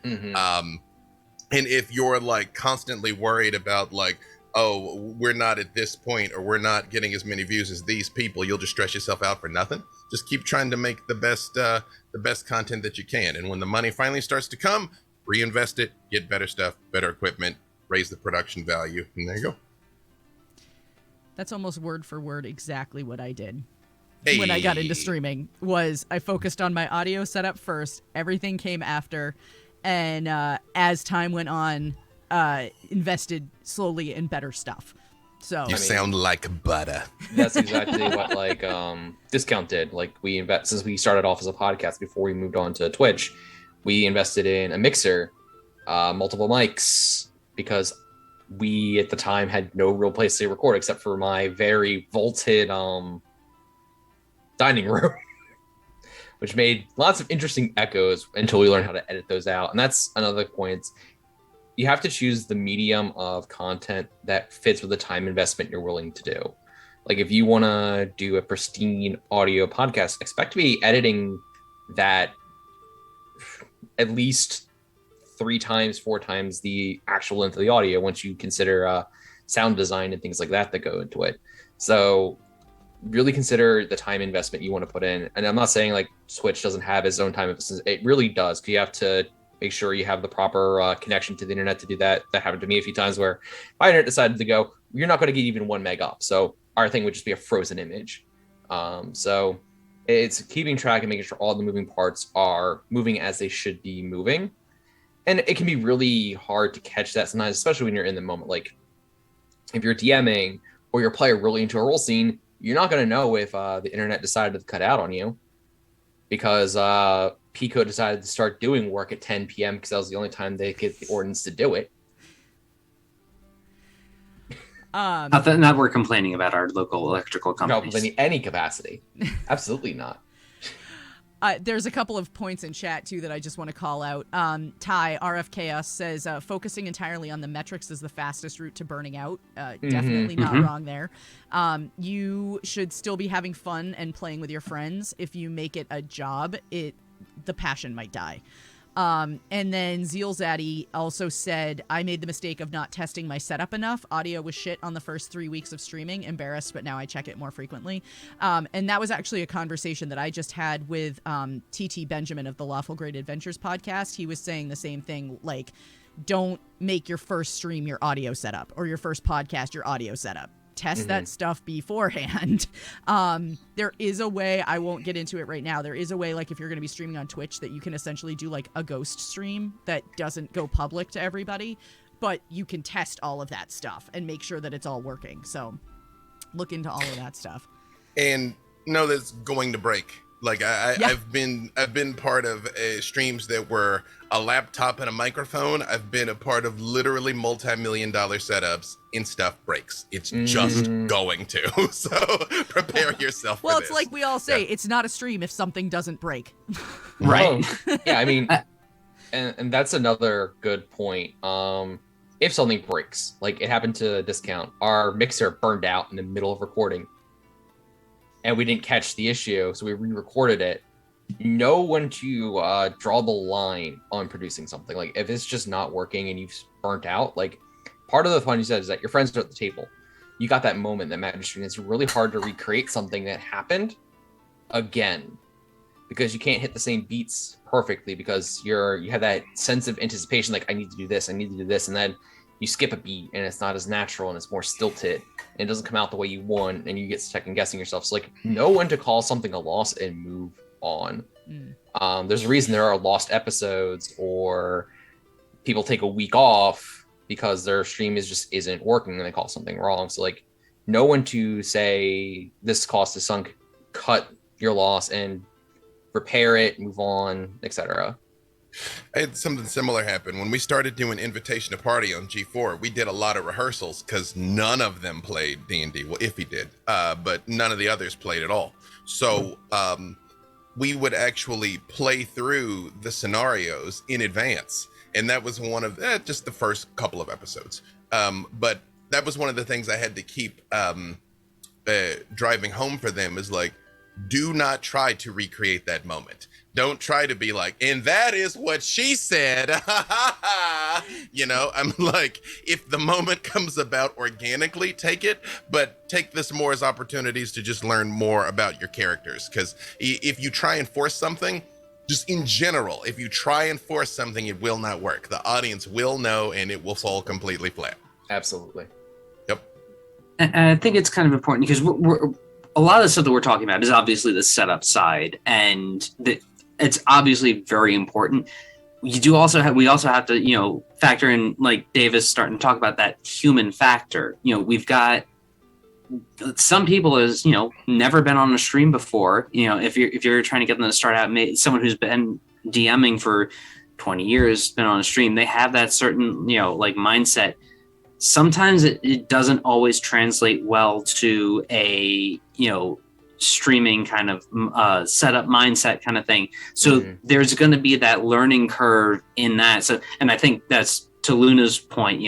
And if you're like constantly worried about like, oh, we're not at this point, or we're not getting as many views as these people, you'll just stress yourself out for nothing. Just keep trying to make the best content that you can. And when the money finally starts to come, reinvest it, get better stuff, better equipment, raise the production value, and there you go. That's almost word for word exactly what I did. Hey. When I got into streaming, was I focused on my audio setup first. Everything came after. And as time went on, invested slowly in better stuff. So you sound like butter. That's exactly what like Discount did. Like since we started off as a podcast before we moved on to Twitch, we invested in a mixer, multiple mics, because we at the time had no real place to record except for my very vaulted dining room. Which made lots of interesting echoes until we learned how to edit those out. And that's another point. You have to choose the medium of content that fits with the time investment you're willing to do. Like if you want to do a pristine audio podcast, expect to be editing that at least 3 times, 4 times the actual length of the audio once you consider sound design and things like that go into it. So really consider the time investment you want to put in. And I'm not saying like Twitch doesn't have its own time investment. It really does. Because you have to make sure you have the proper connection to the internet to do that. That happened to me a few times where my internet decided to go, you're not going to get even 1 meg up. So our thing would just be a frozen image. So it's keeping track and making sure all the moving parts are moving as they should be moving. And it can be really hard to catch that sometimes, especially when you're in the moment. Like if you're DMing or your player really into a role scene, you're not going to know if the internet decided to cut out on you because Pico decided to start doing work at 10 p.m. because that was the only time they get the ordinance to do it. Not that we're complaining about our local electrical companies. No, in any capacity. Absolutely not. There's a couple of points in chat, too, that I just want to call out. Ty, RFKS, says, focusing entirely on the metrics is the fastest route to burning out. Definitely not wrong there. You should still be having fun and playing with your friends. If you make it a job, the passion might die. And then Zealzaddy also said, I made the mistake of not testing my setup enough. Audio was shit on the first 3 weeks of streaming. Embarrassed, but now I check it more frequently. And that was actually a conversation that I just had with TT Benjamin of the Lawful Great Adventures podcast. He was saying the same thing, like, don't make your first stream your audio setup or your first podcast your audio setup. Test that stuff beforehand. There is a way, I won't get into it right now. There is a way, like if you're going to be streaming on Twitch, that you can essentially do like a ghost stream that doesn't go public to everybody, but you can test all of that stuff and make sure that it's all working. So look into all of that stuff. And know that it's going to break. Like I've been part of streams that were a laptop and a microphone. I've been a part of literally multi-million-dollar setups and stuff breaks. It's just going to. So prepare yourself for well, this. it's like we all say, it's not a stream if something doesn't break. Right. Yeah, I mean, and that's another good point. If something breaks, like it happened to Discount, our mixer burned out in the middle of recording. And we didn't catch the issue, so we re-recorded it. Know when to draw the line on producing something. Like, if it's just not working and you've burnt out, like, part of the fun you said is that your friends are at the table. You got that moment that matters, and it's really hard to recreate something that happened again. Because you can't hit the same beats perfectly because you have that sense of anticipation, like, I need to do this, and then you skip a beat and it's not as natural and it's more stilted and it doesn't come out the way you want and you get second guessing yourself. So like know when to call something a loss and move on. There's a reason there are lost episodes or people take a week off because their stream isn't working and they call something wrong. So like know when to say this cost is sunk, cut your loss and repair it, move on, etc. I had something similar happen when we started doing Invitation to Party on G4. We did a lot of rehearsals because none of them played D&D. Well, if he did, but none of the others played at all. So we would actually play through the scenarios in advance, and that was one of just the first couple of episodes. But that was one of the things I had to keep driving home for them, is like, do not try to recreate that moment. Don't try to be like, and that is what she said. You know, I'm like, if the moment comes about organically, take it, but take this more as opportunities to just learn more about your characters. Because if you try and force something, just in general, if you try and force something, it will not work. The audience will know, and it will fall completely flat. Absolutely. Yep. And I think it's kind of important because a lot of the stuff that we're talking about is obviously the setup side, and it's obviously very important. We also have to, factor in, like Dave is starting to talk about, that human factor. We've got some people as, never been on a stream before. If you're trying to get them to start out, someone who's been DMing for 20 years, been on a stream, they have that certain, mindset. Sometimes it doesn't always translate well to a, streaming kind of setup mindset kind of thing. So there's going to be that learning curve in that. So, and I think that's to Luna's point,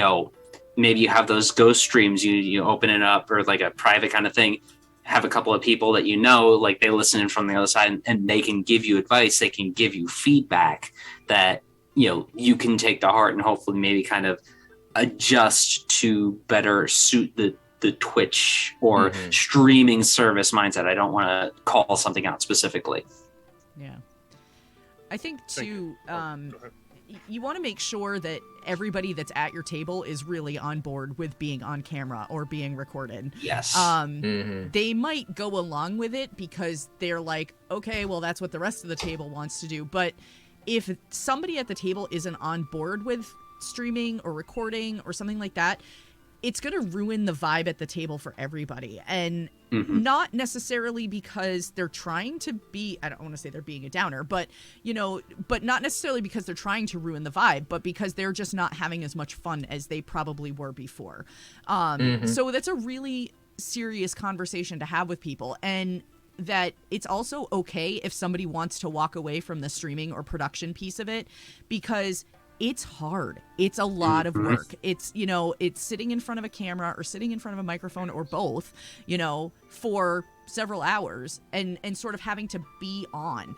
maybe you have those ghost streams, you open it up, or like a private kind of thing, have a couple of people that like they listen in from the other side, and they can give you advice, they can give you feedback that, you can take to heart, and hopefully maybe kind of adjust to better suit the Twitch or streaming service mindset. I don't want to call something out specifically. Yeah. I think too, you want to make sure that everybody that's at your table is really on board with being on camera or being recorded. Yes. They might go along with it because they're like, okay, well, that's what the rest of the table wants to do. But if somebody at the table isn't on board with streaming or recording or something like that, it's going to ruin the vibe at the table for everybody. And not necessarily because they're trying to be, I don't want to say they're being a downer, but, but not necessarily because they're trying to ruin the vibe, but because they're just not having as much fun as they probably were before. So that's a really serious conversation to have with people. And that it's also okay if somebody wants to walk away from the streaming or production piece of it, because it's hard. It's a lot of work. It's, it's sitting in front of a camera or sitting in front of a microphone or both, for several hours and sort of having to be on.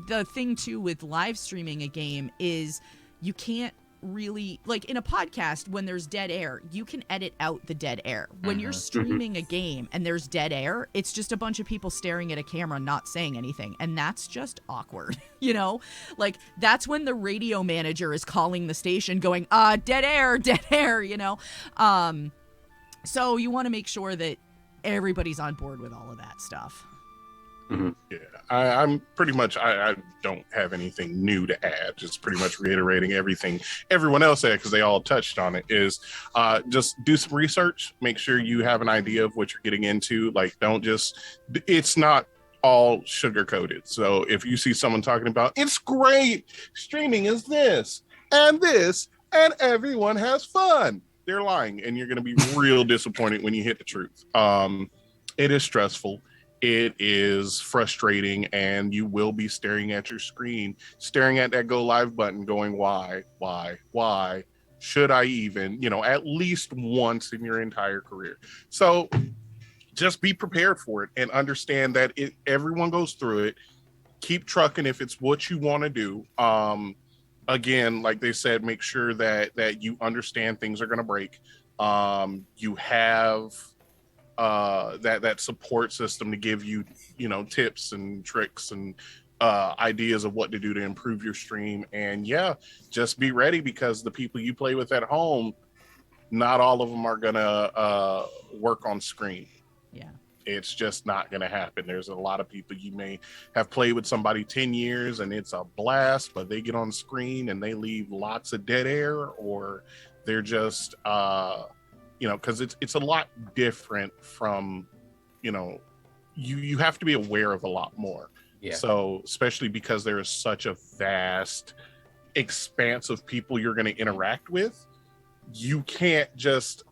The thing too with live streaming a game is you can't really, like in a podcast, when there's dead air, you can edit out the dead air. When you're streaming a game and there's dead air, it's just a bunch of people staring at a camera not saying anything, and that's just awkward. Like that's when the radio manager is calling the station going, dead air, so you want to make sure that everybody's on board with all of that stuff. Yeah, I'm pretty much, I don't have anything new to add, just pretty much reiterating everything everyone else said, because they all touched on it, is just do some research, make sure you have an idea of what you're getting into. Like, don't just, it's not all sugar coated. So if you see someone talking about, it's great, streaming is this, and everyone has fun, they're lying, and you're going to be real disappointed when you hit the truth. It is stressful. It is frustrating, and you will be staring at your screen, staring at that go live button going, why should I even, at least once in your entire career. So just be prepared for it and understand that everyone goes through it. Keep trucking if it's what you want to do. Again, like they said, make sure that you understand things are going to break. You have that support system to give you, tips and tricks and ideas of what to do to improve your stream. And just be ready, because the people you play with at home, not all of them are gonna work on screen. Yeah. It's just not going to happen. There's a lot of people, you may have played with somebody 10 years and it's a blast, but they get on screen and they leave lots of dead air, or they're just because it's a lot different from, you have to be aware of a lot more. Yeah. So, especially because there is such a vast expanse of people you're going to interact with, you can't just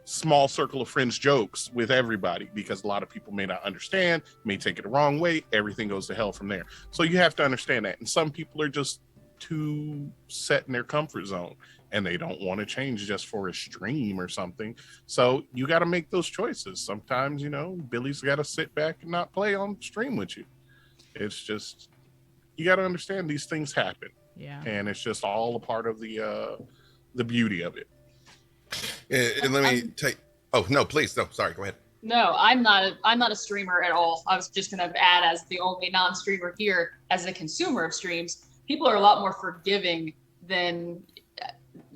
small circle of friends jokes with everybody, because a lot of people may not understand, may take it the wrong way. Everything goes to hell from there. So you have to understand that. And some people are just too set in their comfort zone and they don't want to change just for a stream or something. So you got to make those choices. Sometimes, Billy's got to sit back and not play on stream with you. It's just, you got to understand these things happen. Yeah. And it's just all a part of the beauty of it. And let me take. Oh no, please no. Sorry, go ahead. No, I'm not a streamer at all. I was just gonna add, as the only non-streamer here, as a consumer of streams, people are a lot more forgiving than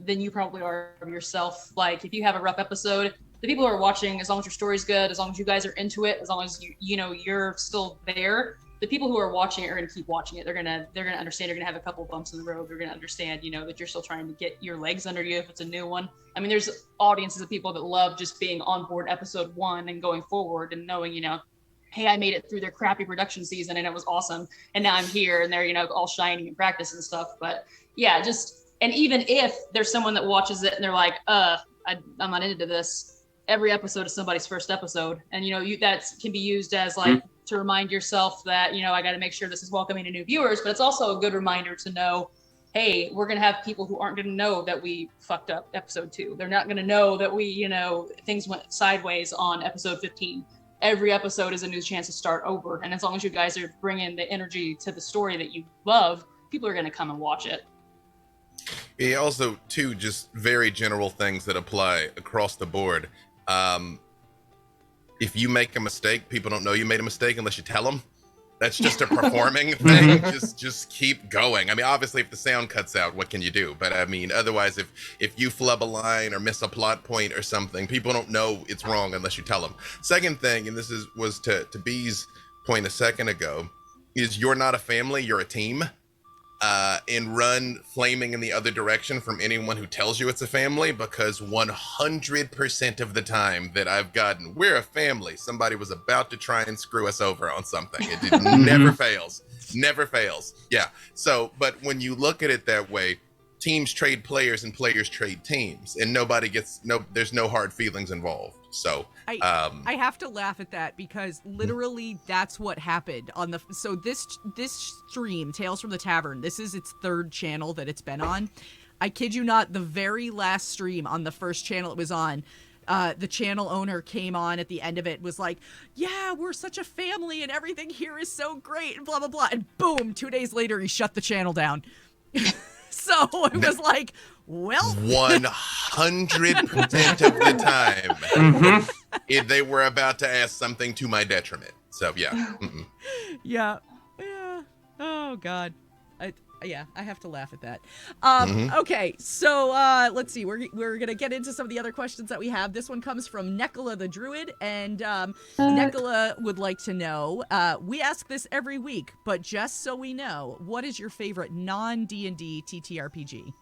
you probably are of yourself. Like, if you have a rough episode, the people who are watching, as long as your story's good, as long as you guys are into it, as long as you're still there, the people who are watching it are going to keep watching it. They're gonna understand. You're gonna have a couple bumps in the road. They're gonna understand, that you're still trying to get your legs under you if it's a new one. I mean, there's audiences of people that love just being on board episode 1 and going forward and knowing, hey, I made it through their crappy production season and it was awesome, and now I'm here and they're all shiny in practice and stuff. But yeah, and even if there's someone that watches it and they're like, I'm not into this. Every episode is somebody's first episode, and that can be used as like to remind yourself that I got to make sure this is welcoming to new viewers. But it's also a good reminder to know, hey, we're gonna have people who aren't gonna know that we fucked up episode 2. They're not gonna know that we things went sideways on episode 15. Every episode is a new chance to start over, and as long as you guys are bringing the energy to the story that you love, people are gonna come and watch it. Yeah, also, too, just very general things that apply across the board. If you make a mistake, people don't know you made a mistake unless you tell them. That's just a performing thing. Just keep going. I mean, obviously, if the sound cuts out, what can you do? But I mean, otherwise, if you flub a line or miss a plot point or something, people don't know it's wrong unless you tell them. Second thing, and this was to B's point a second ago, is you're not a family, you're a team. And run flaming in the other direction from anyone who tells you it's a family, because 100% of the time that I've gotten, we're a family, somebody was about to try and screw us over on something. It never fails. Yeah. So, but when you look at it that way, teams trade players and players trade teams, and there's no hard feelings involved. So I have to laugh at that, because literally that's what happened on so this stream, Tales from the Tavern, this is its 3rd channel that it's been on. I kid you not, the very last stream on the first channel it was on, the channel owner came on at the end of it, was like, yeah, we're such a family and everything here is so great and blah blah blah, and boom, 2 days later he shut the channel down. So it was like, well, 100% of the time, they were about to ask something to my detriment. So yeah. Yeah. Oh God. I have to laugh at that. Okay, so let's see. We're gonna get into some of the other questions that we have. This one comes from Nekala the Druid, and Nekala would like to know. We ask this every week, but just so we know, what is your favorite non-D&D TTRPG?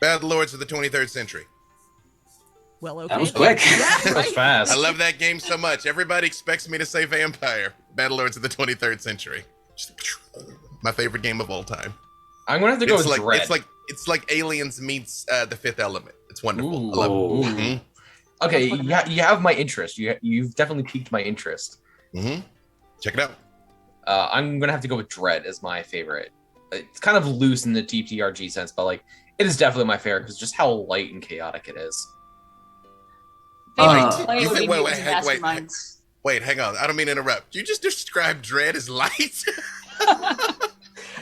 Battle Lords of the 23rd Century. Well, okay. That was quick. Yeah, That was fast. I love that game so much. Everybody expects me to say Vampire. Battle Lords of the 23rd Century. My favorite game of all time. I'm gonna have to go with Dread. It's like Aliens meets The Fifth Element. It's wonderful. Ooh. I love it. Okay, you have my interest. You've definitely piqued my interest. Check it out. I'm gonna have to go with Dread as my favorite. It's kind of loose in the TTRG sense, but like it is definitely my favorite because just how light and chaotic it is. Wait, hang on. I don't mean to interrupt. You just described Dread as light?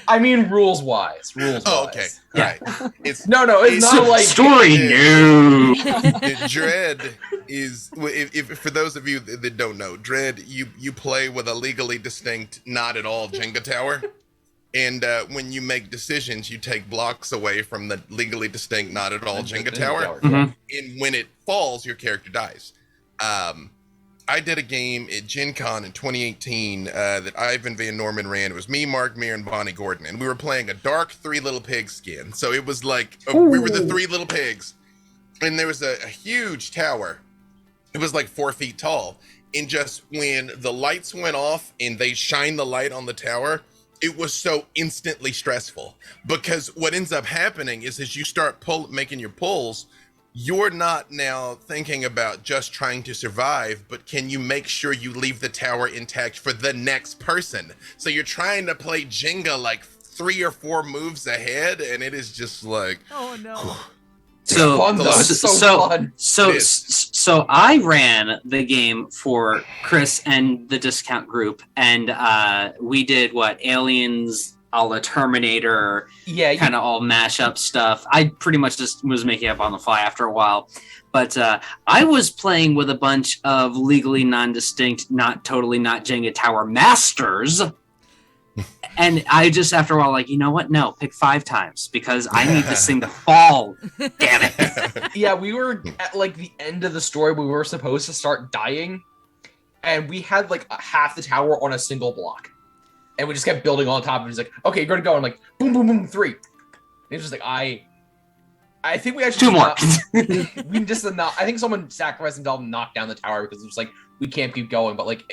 I mean, rules wise. Oh, okay. Yeah. Right. It's not like story. No. Dread is, if for those of you that don't know, Dread, you play with a legally distinct, not at all Jenga tower, and when you make decisions, you take blocks away from the legally distinct, not at all Jenga tower, and when it falls, your character dies. I did a game at Gen Con in 2018 that Ivan Van Norman ran. It was me, Mark Meir, and Bonnie Gordon. And we were playing a dark 3 Little Pigs skin. So it was like, we were the 3 Little Pigs. And there was a huge tower. It was like 4 feet tall. And just when the lights went off and they shine the light on the tower, it was so instantly stressful, because what ends up happening is as you start making your pulls, you're not now thinking about just trying to survive, but can you make sure you leave the tower intact for the next person? So you're trying to play Jenga like 3 or 4 moves ahead, and it is just like, Oh no. So fun, though. It's so fun. So I ran the game for Chris and the discount group, and we did what, Aliens, a la Terminator, kind of all mashup stuff. I pretty much just was making up on the fly after a while, but I was playing with a bunch of legally non-distinct, not Jenga Tower masters. And I just, after a while, like, you know what? No, pick 5 times, because I need this thing to fall. Damn it. Yeah, we were at like the end of the story. We were supposed to start dying, and we had like half the tower on a single block, and we just kept building on top of it. It's like, okay, you're gonna go, and like, boom, boom, boom, 3. And it's just like, I think we actually 2 more. We just not. I think someone sacrificed themselves and knocked down the tower because it was like, we can't keep going. But like,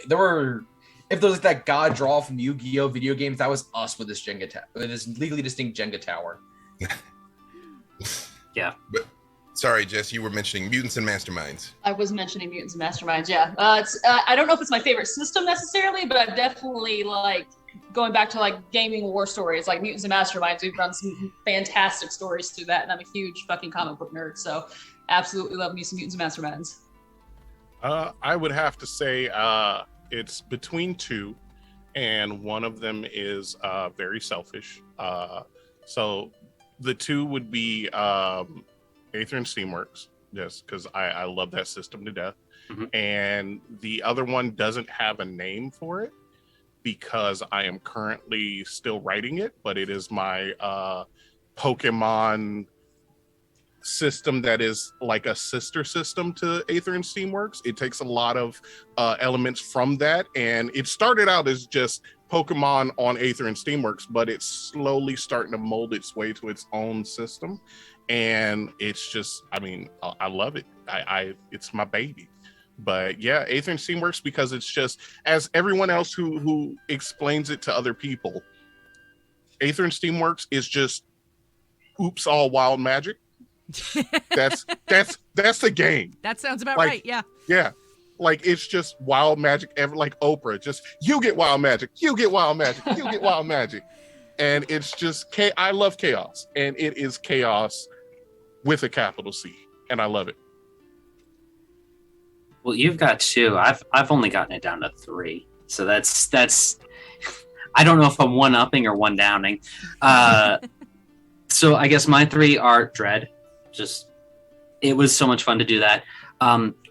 if there was like that god draw from Yu-Gi-Oh video games, that was us with this this legally distinct Jenga tower. Yeah. But sorry, Jess, you were mentioning Mutants and Masterminds. I was mentioning Mutants and Masterminds, yeah. I don't know if it's my favorite system necessarily, but I've definitely, like, going back to, like, gaming war stories, like Mutants and Masterminds, we've run some fantastic stories through that, and I'm a huge fucking comic book nerd, so absolutely love me some Mutants and Masterminds. I would have to say it's between 2, and one of them is very selfish. So the 2 would be Aether and Steamworks, just because I love that system to death. Mm-hmm. And the other one doesn't have a name for it because I am currently still writing it, but it is my Pokemon system that is like a sister system to Aether and Steamworks. It takes a lot of elements from that, and it started out as just Pokemon on Aether and Steamworks, but it's slowly starting to mold its way to its own system, and it's just, I mean, I love it. It's my baby. But yeah, Aether and Steamworks, because it's just, as everyone else who explains it to other people, Aether and Steamworks is just oops all wild magic. That's the game. That sounds about like, right. Yeah. Yeah. Like, it's just wild magic, like Oprah. Just, you get wild magic, you get wild magic, you get wild magic. And it's just, I love chaos. And it is chaos with a capital C. And I love it. Well, you've got 2. I've only gotten it down to 3. So that's I don't know if I'm one-upping or one-downing. So I guess my 3 are Dread. Just, it was so much fun to do that.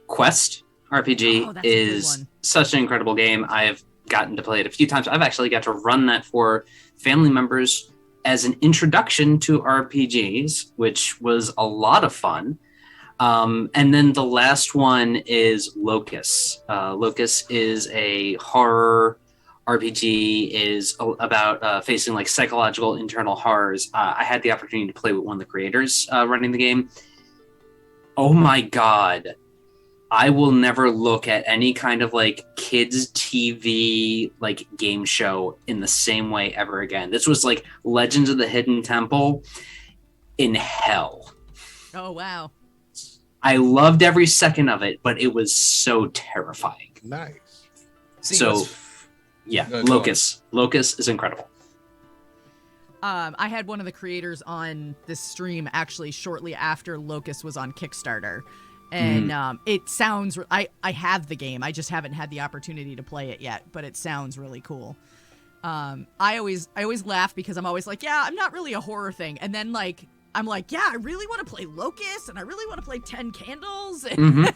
Quest RPG is such an incredible game. I've gotten to play it a few times. I've actually got to run that for family members as an introduction to RPGs, which was a lot of fun. And then the last one is Locus. Locus is a horror RPG, is about facing like psychological internal horrors. I had the opportunity to play with one of the creators running the game. Oh my God. I will never look at any kind of like kids TV like game show in the same way ever again. This was like Legends of the Hidden Temple in hell. Oh, wow. I loved every second of it, but it was so terrifying. Nice. Yeah, Locus. Locus is incredible. I had one of the creators on this stream actually shortly after Locus was on Kickstarter. And it sounds, I have the game. I just haven't had the opportunity to play it yet, but it sounds really cool. I always laugh because I'm always like, yeah, I'm not really a horror thing. And then like, I'm like, yeah, I really want to play Locust, and I really want to play 10 Candles. And,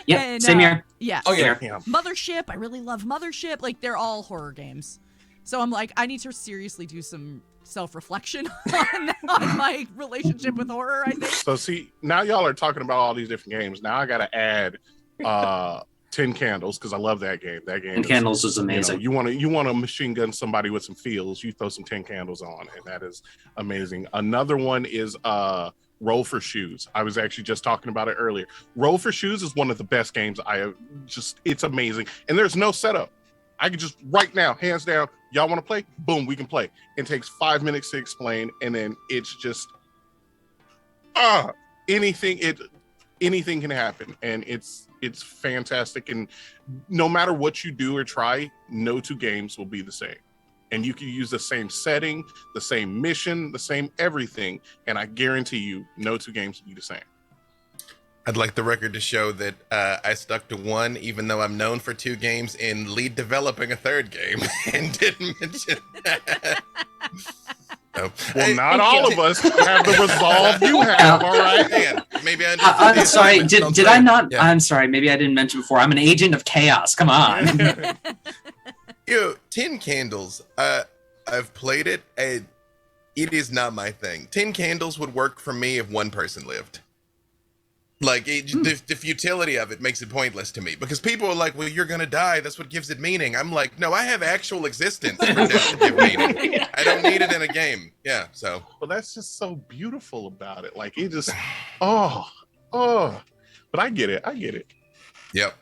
yeah, same here. Yeah. Oh, yeah. Mothership, I really love Mothership. Like, they're all horror games. So I'm like, I need to seriously do some self-reflection on my relationship with horror, I think. So see, now y'all are talking about all these different games. Now I got to add 10 Candles, because I love that game. That game. 10 Candles is amazing. You want to machine gun somebody with some feels, you throw some 10 Candles on, and that is amazing. Another one is Roll for Shoes. I was actually just talking about it earlier. Roll for Shoes is one of the best games I have. It's amazing. And there's no setup. I can just right now, hands down, y'all want to play? Boom, we can play. It takes 5 minutes to explain, and then it's just anything can happen, and it's fantastic. And no matter what you do or try, no two games will be the same. And you can use the same setting, the same mission, the same everything, and I guarantee you, no two games will be the same. I'd like the record to show that I stuck to one, even though I'm known for 2 games in lead developing a 3rd game, and didn't mention that. So, well, not all of us have the resolve you have, all right? Man, maybe I'm sorry, did I not? Yeah. I'm sorry, maybe I didn't mention before. I'm an agent of chaos. Come on. Tin Candles, I've played it, and it is not my thing. 10 Candles would work for me if one person lived. Like, the futility of it makes it pointless to me, because people are like, well, you're going to die. That's what gives it meaning. I'm like, no, I have actual existence for death to give meaning. I don't need it in a game. Yeah, so. Well, that's just so beautiful about it. Like, it just, but I get it. Yep.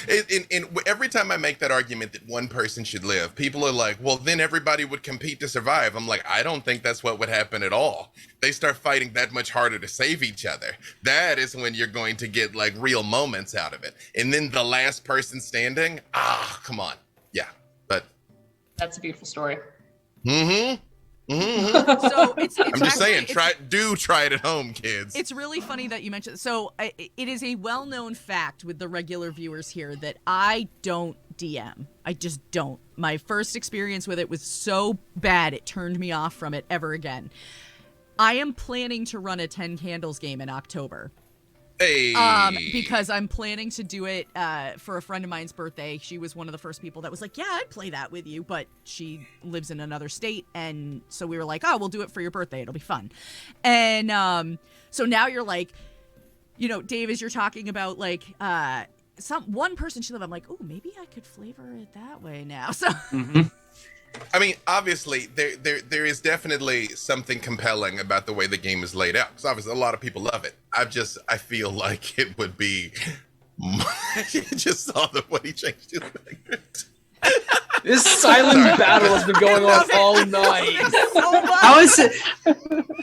And every time I make that argument that one person should live, people are like, well, then everybody would compete to survive. I'm like, I don't think that's what would happen at all. They start fighting that much harder to save each other. That is when you're going to get like real moments out of it. And then the last person standing, come on. Yeah, but. That's a beautiful story. Mm-hmm. So it's I'm just saying, try it at home, kids. It's really funny that you mentioned. So it is a well-known fact with the regular viewers here that I don't DM. I just don't. My first experience with it was so bad it turned me off from it ever again. I am planning to run a 10 Candles game in October. Hey. Because I'm planning to do it for a friend of mine's birthday. She was one of the first people that was like, yeah, I'd play that with you, but she lives in another state, and so we were like, oh, we'll do it for your birthday. It'll be fun. And so now you're like, you know, Dave, as you're talking about like one person should live, I'm like, oh, maybe I could flavor it that way now. So I mean, obviously, there is definitely something compelling about the way the game is laid out. Because obviously, a lot of people love it. I feel like it would be. You just saw the way he changed his language. This silent battle has been going on all night.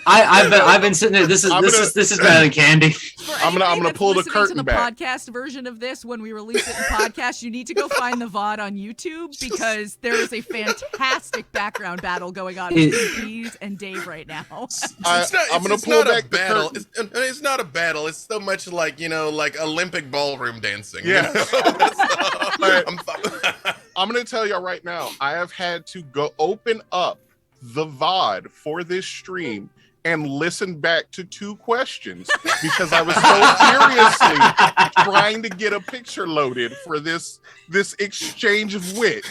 I've been sitting there. This is better than candy. I'm gonna pull the curtain to the back. podcast version of this when we release it in podcast, you need to go find the VOD on YouTube, because there is a fantastic background battle going on between Bees and Dave right now. I'm gonna pull back the battle. curtain. It's not a battle. It's so much like, like Olympic ballroom dancing. Yeah. I'm I'm going to tell y'all right now, I have had to go open up the VOD for this stream and listen back to 2 questions because I was so seriously trying to get a picture loaded for this exchange of wit.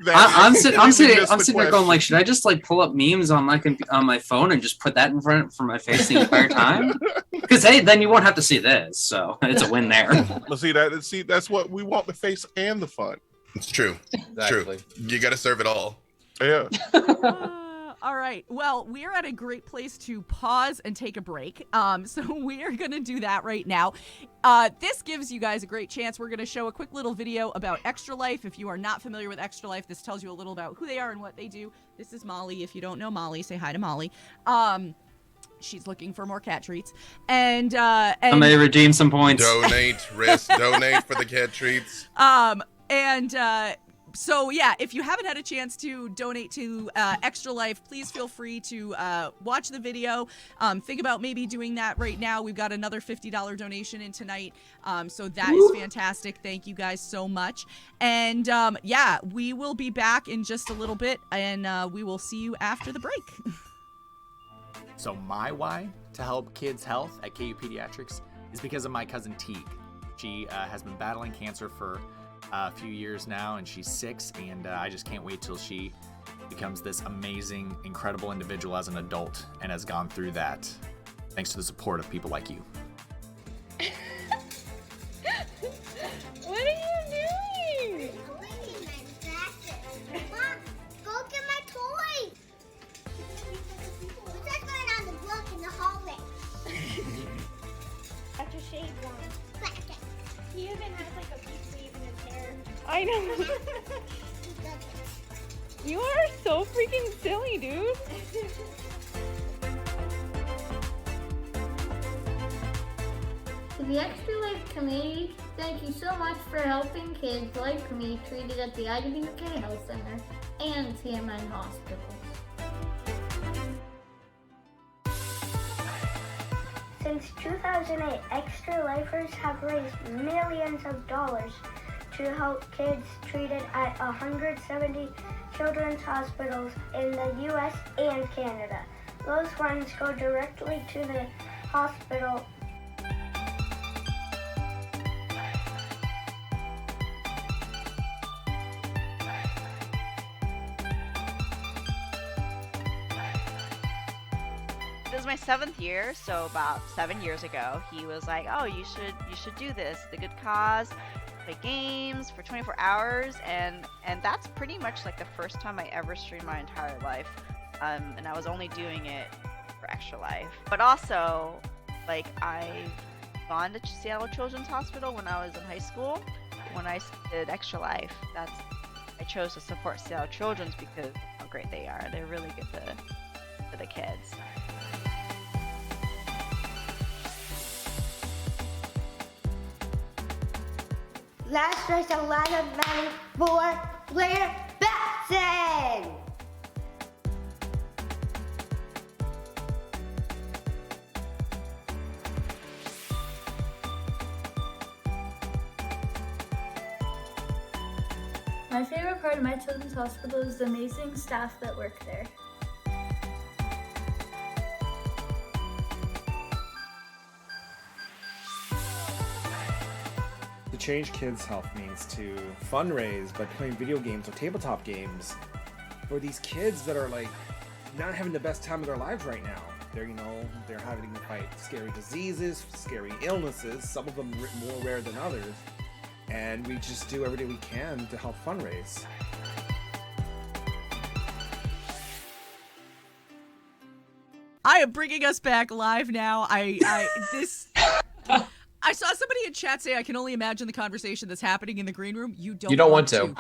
I'm sitting there going like, should I just like pull up memes on my phone and just put that in front for my face the entire time? Because hey, then you won't have to see this, so it's a win there. Well, see, that's what we want, the face and the fun. It's true. Exactly. True. You got to serve it all. Yeah. All right. Well, we're at a great place to pause and take a break. So we are going to do that right now. This gives you guys a great chance. We're going to show a quick little video about Extra Life. If you are not familiar with Extra Life, this tells you a little about who they are and what they do. This is Molly. If you don't know Molly, say hi to Molly. She's looking for more cat treats. And I may redeem some points. Donate for the cat treats. So yeah, if you haven't had a chance to donate to Extra Life, please feel free to watch the video. Think about maybe doing that right now. We've got another $50 donation in tonight. So that is fantastic. Thank you guys so much. And yeah, we will be back in just a little bit, and we will see you after the break. So my why to help kids' health at KU Pediatrics is because of my cousin Teague. She has been battling cancer for a few years now, and she's 6, and I just can't wait till she becomes this amazing, incredible individual as an adult and has gone through that thanks to the support of people like you. What are you doing? Cleaning my glasses. Mom, go get my toys. We're just going on the block in the hallway. I know. You are so freaking silly, dude. To the Extra Life community, thank you so much for helping kids like me treated at the IWK Health Center and TMN hospitals. Since 2008, Extra Lifers have raised millions of dollars to help kids treated at 170 children's hospitals in the US and Canada. Those funds go directly to the hospital. This is my 7th year, so about 7 years ago, he was like, "Oh, you should do this. The good cause, play games for 24 hours," and that's pretty much like the first time I ever streamed my entire life, and I was only doing it for Extra Life. But also, like, I've gone to Seattle Children's Hospital when I was in high school. When I did Extra Life, I chose to support Seattle Children's because of how great they are. They're really good to the kids. Let's raise a lot of money for Blair Batson! My favorite part of my children's hospital is the amazing staff that work there. To change kids' health means to fundraise by playing video games or tabletop games for these kids that are like not having the best time of their lives right now. They're having to fight scary diseases, scary illnesses, some of them more rare than others, and we just do everything we can to help fundraise. I am bringing us back live now. I saw somebody in chat say, "I can only imagine the conversation that's happening in the green room." You don't want to.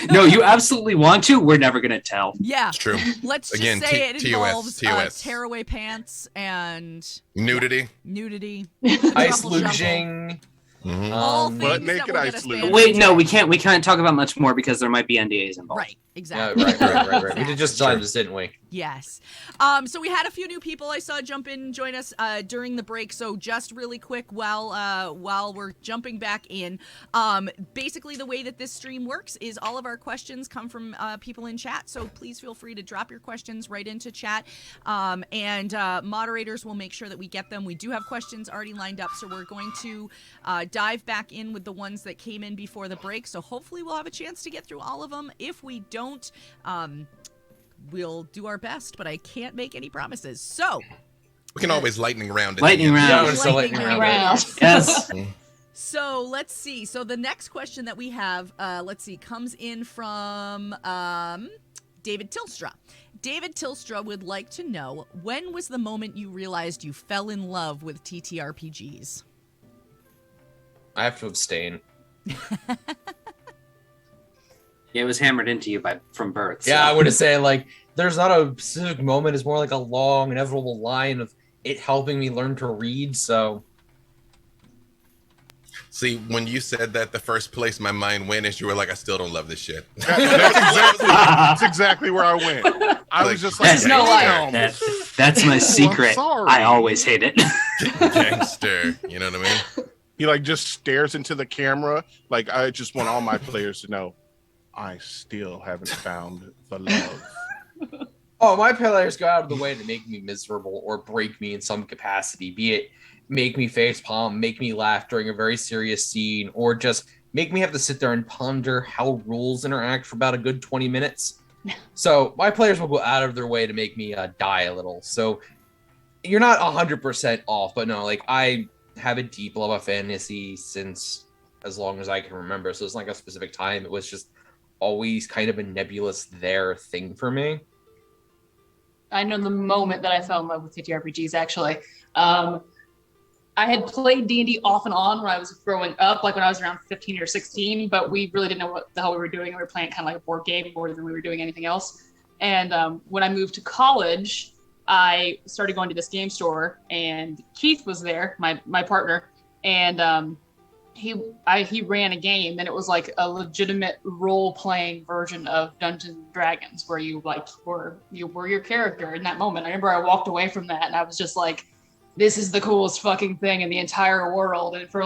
No, you absolutely want to. We're never gonna tell. Yeah, It's true. Let's just Again, say it involves TOS. tearaway pants and Nudity. Ice luging. All things Butt that naked will get ice us luge. banned. Wait, no, we can't talk about much more because there might be NDAs involved. Right, Yeah, exactly. right. We did just time this, didn't we? Yes. So we had a few new people I saw jump in and join us during the break. So just really quick while we're jumping back in, basically the way that this stream works is all of our questions come from people in chat. So please feel free to drop your questions right into chat, and moderators will make sure that we get them. We do have questions already lined up, so we're going to dive back in with the ones that came in before the break. So hopefully we'll have a chance to get through all of them. If we don't, we'll do our best, but I can't make any promises. So We can always lightning round it. Lightning round. Yeah, it's a lightning round. Yes. So let's see. So the next question that we have, comes in from David Tilstra. David Tilstra would like to know, when was the moment you realized you fell in love with TTRPGs? I have to abstain. Yeah, it was hammered into you from birth. Yeah, so. I would say like there's not a specific moment. It's more like a long, inevitable line of it helping me learn to read. So, see, when you said that, the first place my mind went is you were like, I still don't love this shit. That's exactly where I went. I was just like, That's no damn. That's my secret. sorry. I always hate it. Gangster. You know what I mean? He like just stares into the camera. Like, I just want all my players to know, I still haven't found the love. oh, my players go out of the way to make me miserable or break me in some capacity, be it make me facepalm, make me laugh during a very serious scene, or just make me have to sit there and ponder how rules interact for about a good 20 minutes. So my players will go out of their way to make me die a little. So you're not 100% off, but no, like I have a deep love of fantasy since as long as I can remember. So it's not like a specific time. It was just always kind of a nebulous thing for me. I know the moment that I fell in love with TTRPGs, actually. I had played D&D off and on when I was growing up, like when I was around 15 or 16, but we really didn't know what the hell we were doing. We were playing kind of like a board game more than we were doing anything else. And when I moved to college, I started going to this game store, and Keith was there, my partner, and he ran a game, and it was like a legitimate role-playing version of Dungeons and Dragons, where you were your character in that moment. I remember I walked away from that, and I was just like, this is the coolest fucking thing in the entire world. And for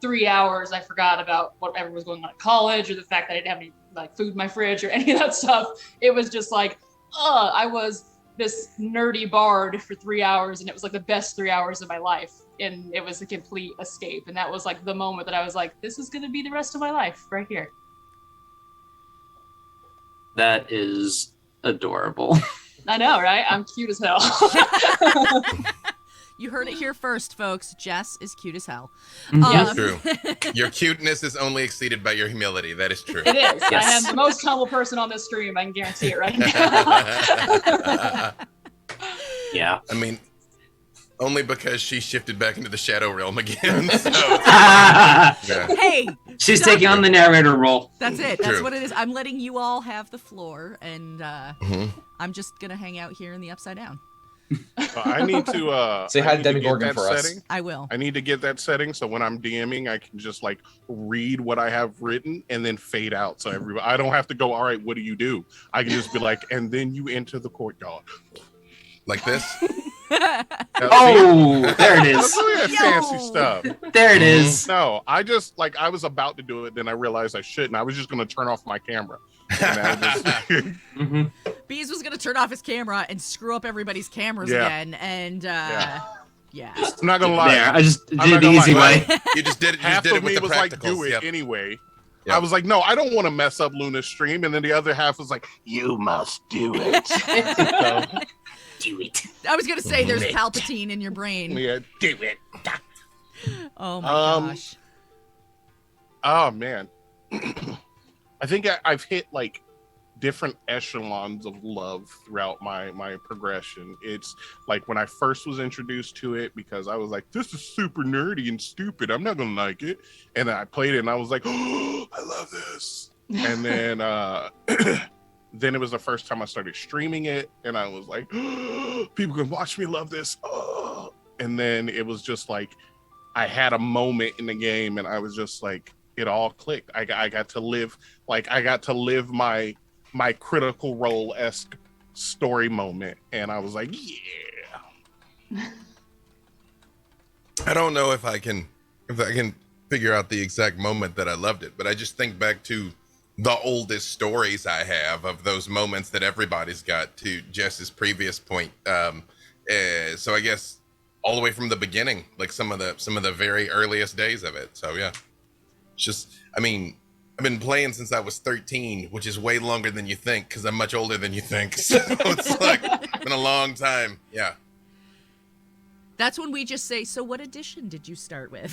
3 hours, I forgot about whatever was going on at college, or the fact that I didn't have any food in my fridge or any of that stuff. It was just like, I was this nerdy bard for 3 hours, and it was like the best 3 hours of my life. And it was a complete escape. And that was like the moment that I was like, this is going to be the rest of my life right here. That is adorable. I know, right? I'm cute as hell. You heard it here first, folks. Jess is cute as hell. That's true. Your cuteness is only exceeded by your humility. That is true. It is. Yes. I am the most humble person on this stream. I can guarantee it right now. Yeah. I mean, only because she shifted back into the shadow realm again. So, Hey, she's taking on the narrator role. that's it. That's True. what it is. I'm letting you all have the floor, and I'm just gonna hang out here in the upside down. I need to Say hi to I need Demi get Gorgon that for us. setting. I will. I need to get that setting so when I'm DMing, I can just read what I have written and then fade out. So I don't have to go, all right, what do you do? I can just be like, and then you enter the courtyard. like this. Oh, there it is. That's really fancy stuff. There it is. No, I just I was about to do it, then I realized I shouldn't. I was just going to turn off my camera. And I just, Bees was gonna turn off his camera and screw up everybody's cameras Yeah. again, and yeah. I'm not gonna lie. There, I just I'm did not the gonna easy lie. way. You just did it. You Half just did of it with me the was like, do practicals. it Yep. anyway. Yep. I was like, no, I don't want to mess up Luna's stream. And then the other half was like, you must do it. So, Do it. I was gonna say there's Palpatine in your brain. yeah, do it. Oh my gosh. Oh man, I think I've hit different echelons of love throughout my progression. It's like when I first was introduced to it, because I was like, this is super nerdy and stupid, I'm not gonna like it, and then I played it and I was like, oh, I love this. And then then it was the first time I started streaming it, and I was like, oh, people can watch me love this. Oh. And then it was just like I had a moment in the game, and I was just like, it all clicked. I got to live my Critical Role-esque story moment, and I was like, yeah. I don't know if I can figure out the exact moment that I loved it, but I just think back to the oldest stories I have of those moments that everybody's got, to Jess's previous point. So I guess all the way from the beginning, like some of the very earliest days of it. So yeah, it's just, I mean, I've been playing since I was 13, which is way longer than you think, because I'm much older than you think. So it's been a long time. Yeah. That's when we just say, so what edition did you start with?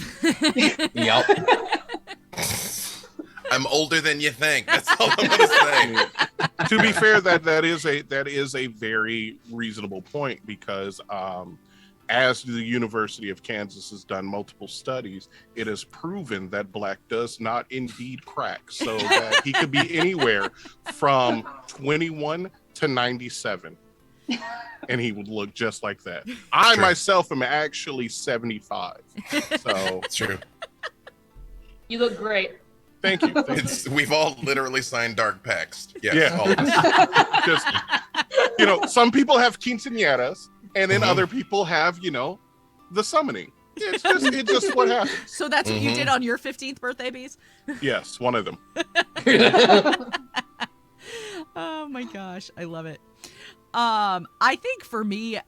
Yep. I'm older than you think. That's all I'm gonna say. To be fair, that is a very reasonable point, because as the University of Kansas has done multiple studies, it has proven that black does not indeed crack, so that he could be anywhere from 21 to 97. And he would look just like that. I myself am actually 75. So It's true. You look great. Thank you. We've all literally signed dark pacts. Yes, Yeah. all of us. Just, some people have quinceañeras, and then other people have, the summoning. It's just what happens. So that's what you did on your 15th birthday, Bees? Yes, one of them. Oh my gosh, I love it. I think for me,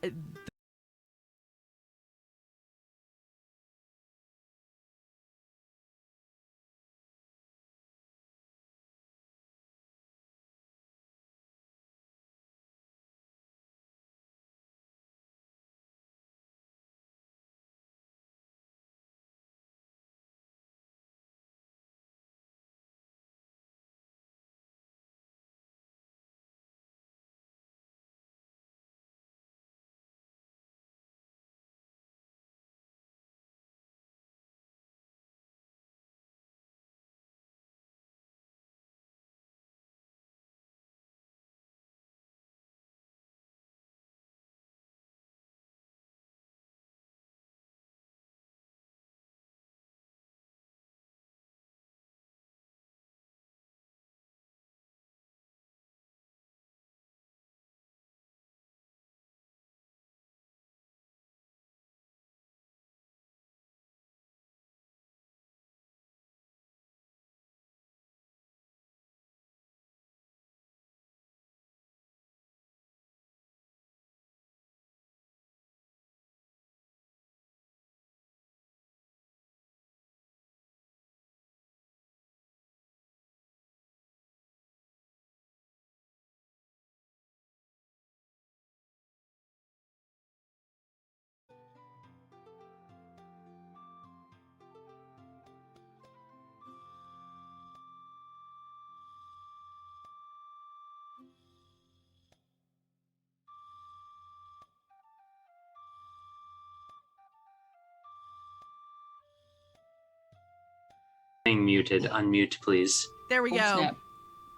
muted. Unmute, please. There we Oh, go. snap.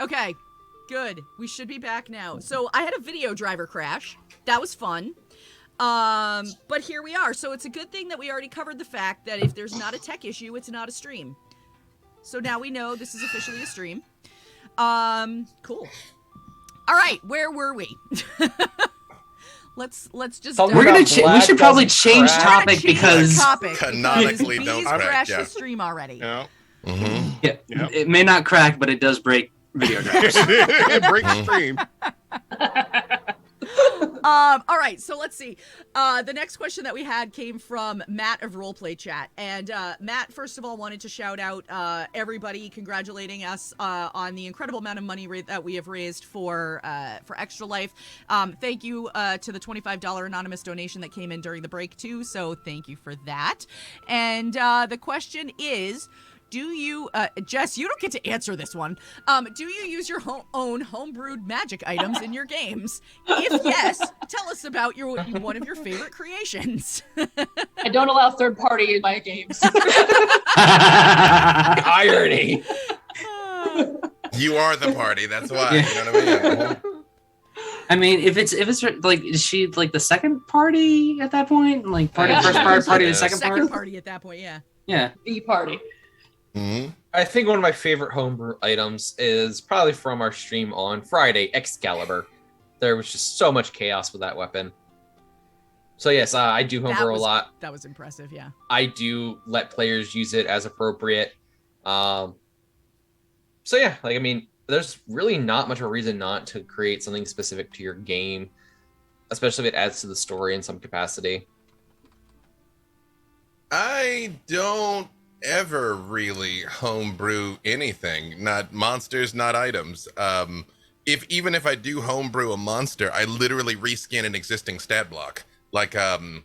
Okay, good. We should be back now. So I had a video driver crash. That was fun. But here we are. So it's a good thing that we already covered the fact that if there's not a tech issue, it's not a stream. So now we know this is officially a stream. Cool. All right, where were we? Let's just. Something We're gonna. about We should Black probably doesn't change crash. topic Change because the topic Canonically because don't Bees crash, crashed yeah. the stream already. Yeah. yeah, Yep. it may not crack, but it does break video drivers. It breaks stream. All right, so let's see. The next question that we had came from Matt of Roleplay Chat, and Matt, first of all, wanted to shout out everybody congratulating us on the incredible amount of money that we have raised for Extra Life. Thank you to the $25 anonymous donation that came in during the break too. So thank you for that. And the question is. Do you, Jess, you don't get to answer this one. Do you use your own homebrewed magic items in your games? If yes, tell us about one of your favorite creations. I don't allow third party in my games. Irony. You are the party. That's why. You know what I mean? I mean, if it's like, is she like the second party at that point? Like party first part, party the second part. Second party at that point, yeah. Yeah. The party. Mm-hmm. I think one of my favorite homebrew items is probably from our stream on Friday, Excalibur. There was just so much chaos with that weapon. So yes, I do homebrew a lot. That was impressive, yeah. I do let players use it as appropriate. So yeah, like I mean, there's really not much of a reason not to create something specific to your game, especially if it adds to the story in some capacity. I don't ever really homebrew anything, not monsters, not items. Even if I do homebrew a monster, I literally reskin an existing stat block. Like Black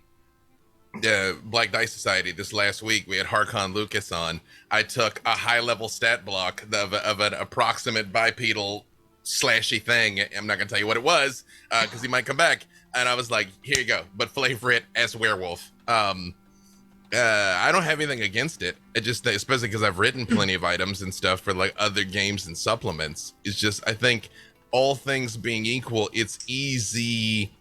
Dice Society this last week, we had Harkon Lucas on. I took a high level stat block of an approximate bipedal slashy thing. I'm not gonna tell you what it was because he might come back. And I was like, here you go, but flavor it as werewolf. I don't have anything against it. It just, especially because I've written plenty of items and stuff for like other games and supplements. It's just, I think all things being equal, it's easy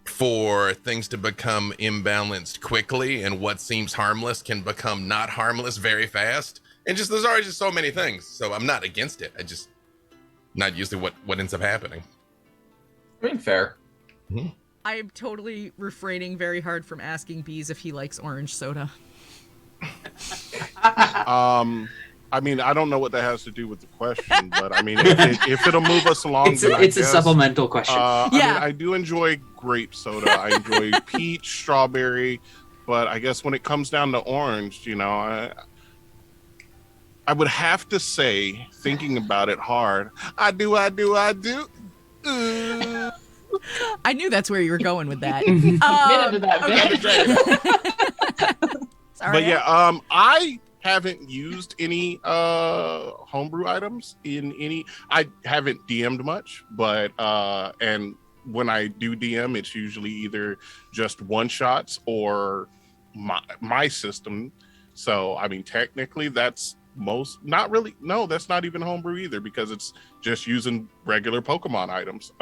for things to become imbalanced quickly, and what seems harmless can become not harmless very fast. And just, there's already just so many things. So I'm not against it. I just, not usually what ends up happening. I mean, fair. Mm-hmm. I am totally refraining very hard from asking Bees if he likes orange soda. I mean, I don't know what that has to do with the question, but I mean, if it'll move us along, It's a supplemental question. I mean, I do enjoy grape soda. I enjoy peach, strawberry, but I guess when it comes down to orange, you know, I would have to say, thinking about it hard, I do. I knew that's where you were going with that. But yeah, I haven't used any homebrew items in any. I haven't DM'd much, but and when I do DM, it's usually either just one shots or my system. So I mean, technically, that's not really. No, that's not even homebrew either, because it's just using regular Pokemon items.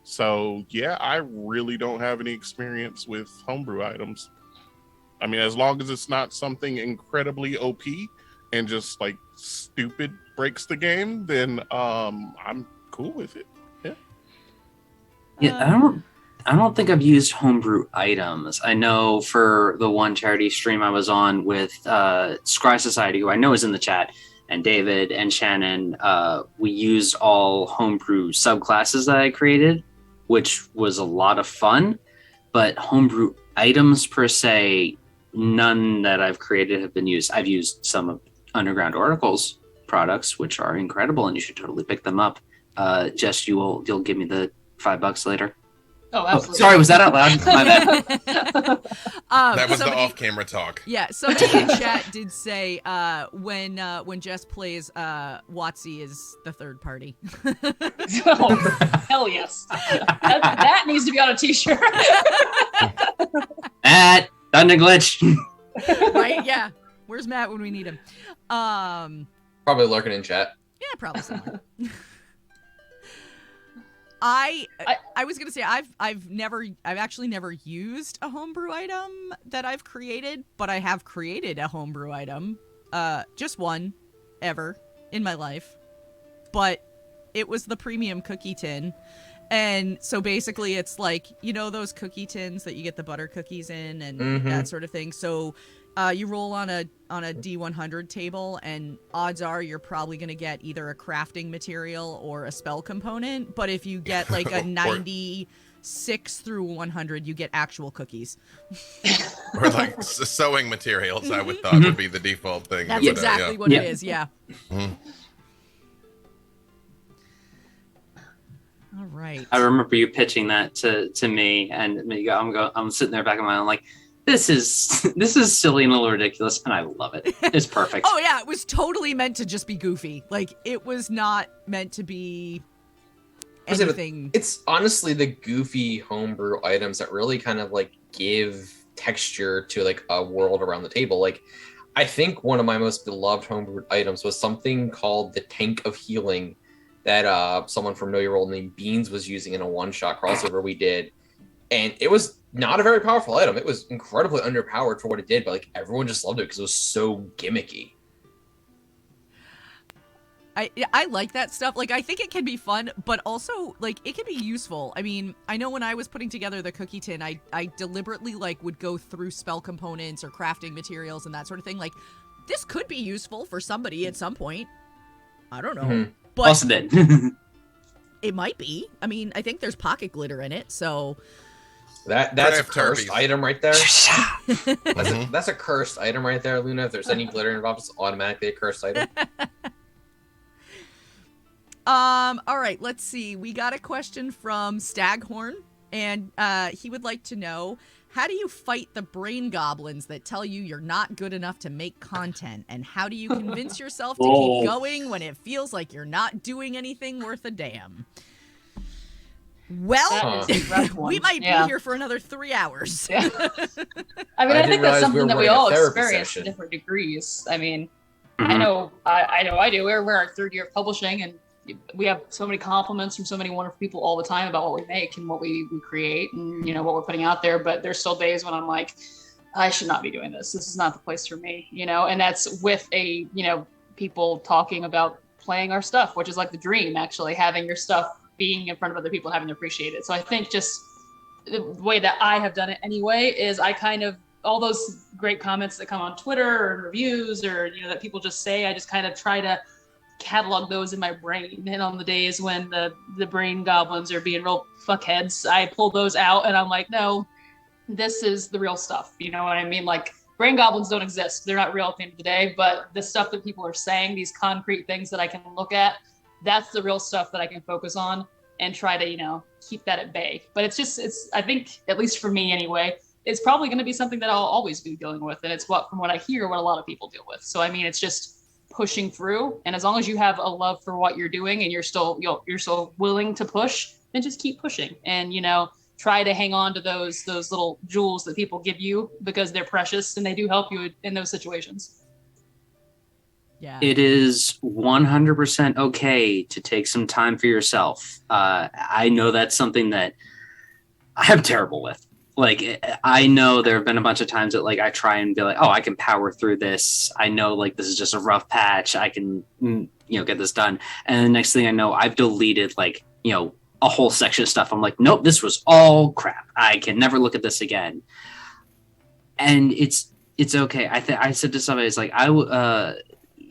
So yeah, I really don't have any experience with homebrew items. I mean, as long as it's not something incredibly OP and just like stupid breaks the game, then I'm cool with it. Yeah. Yeah, I don't think I've used homebrew items. I know for the one charity stream I was on with Scry Society, who I know is in the chat, and David and Shannon, we used all homebrew subclasses that I created, which was a lot of fun. But homebrew items per se, none that I've created have been used. I've used some of Underground Oracle's products, which are incredible, and you should totally pick them up. Jess, you'll give me the $5 later. Oh, absolutely. Sorry, was that out loud? My bad. That was the off-camera talk. Yeah, somebody in chat did say when Jess plays, WotC is the third party. Oh, hell yes. That needs to be on a t-shirt. At Thunder Glitch. Right? Yeah. Where's Matt when we need him? Probably lurking in chat. Yeah, probably somewhere. I was gonna say I've actually never used a homebrew item that I've created, but I have created a homebrew item, just one, ever in my life, but it was the premium cookie tin, and so basically it's like, you know, those cookie tins that you get the butter cookies in and that sort of thing. So you roll on a D100 table, and odds are you're probably going to get either a crafting material or a spell component. But if you get like a 96 through 100, you get actual cookies. Or like sewing materials, I would thought would be the default thing. That's exactly what it is, yeah. All right. I remember you pitching that to me, and I'm sitting there back in my mind, like, this is silly and a little ridiculous, and I love it. It's perfect. Oh yeah, it was totally meant to just be goofy. Like, it was not meant to be anything. It's honestly the goofy homebrew items that really kind of like give texture to like a world around the table. Like, I think one of my most beloved homebrew items was something called the Tank of Healing that someone from Know Your Role named Beans was using in a one-shot crossover we did. And it was not a very powerful item. It was incredibly underpowered for what it did, but like everyone just loved it because it was so gimmicky. I like that stuff. Like, I think it can be fun, but also like it can be useful. I mean, I know when I was putting together the cookie tin, I deliberately like would go through spell components or crafting materials and that sort of thing. Like, this could be useful for somebody at some point. I don't know. But also did. It might be. I mean, I think there's pocket glitter in it, so that's a cursed item right there. That's a cursed item right there, Luna. If there's any glitter involved, it's automatically a cursed item. All right, let's see. We got a question from Staghorn, and he would like to know, how do you fight the brain goblins that tell you you're not good enough to make content? And how do you convince yourself to keep going when it feels like you're not doing anything worth a damn? Well, we might be here for another 3 hours. Yeah. I mean, I think that's something that we all experience to different degrees. I mean, I know I do. We're our third year of publishing, and we have so many compliments from so many wonderful people all the time about what we make and what we create and, you know, what we're putting out there. But there's still days when I'm like, I should not be doing this. This is not the place for me, you know, and that's with people talking about playing our stuff, which is like the dream, actually, having your stuff being in front of other people and having to appreciate it. So I think just the way that I have done it anyway is I kind of, all those great comments that come on Twitter or reviews or, you know, that people just say, I just kind of try to catalog those in my brain. And on the days when the brain goblins are being real fuckheads, I pull those out and I'm like, no, this is the real stuff. You know what I mean? Like, brain goblins don't exist. They're not real at the end of the day, but the stuff that people are saying, these concrete things that I can look at, that's the real stuff that I can focus on and try to, you know, keep that at bay. But it's I think, at least for me anyway, it's probably going to be something that I'll always be dealing with. And it's from what I hear, what a lot of people deal with. So, I mean, it's just pushing through. And as long as you have a love for what you're doing and you're still willing to push, then just keep pushing. And, you know, try to hang on to those little jewels that people give you because they're precious and they do help you in those situations. Yeah. It is 100% okay to take some time for yourself. I know that's something that I'm terrible with. Like, I know there have been a bunch of times that, like, I try and be like, oh, I can power through this. I know, like, this is just a rough patch. I can, get this done. And the next thing I know, I've deleted, like, a whole section of stuff. I'm like, nope, this was all crap. I can never look at this again. And it's okay. I said to somebody, it's like,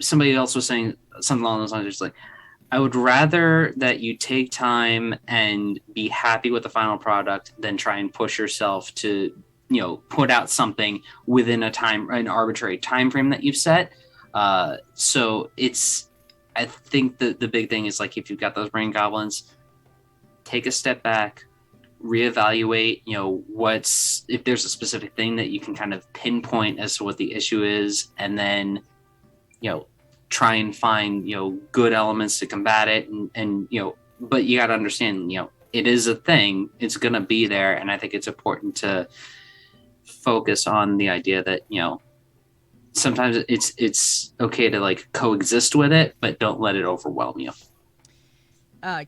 somebody else was saying something along those lines. It's like, I would rather that you take time and be happy with the final product than try and push yourself to, put out something within an arbitrary time frame that you've set. So I think the big thing is, like, if you've got those brain goblins, take a step back, reevaluate, if there's a specific thing that you can kind of pinpoint as to what the issue is, and then, try and find, good elements to combat it. And but you got to understand, it is a thing, it's going to be there. And I think it's important to focus on the idea that, sometimes it's okay to like coexist with it, but don't let it overwhelm you.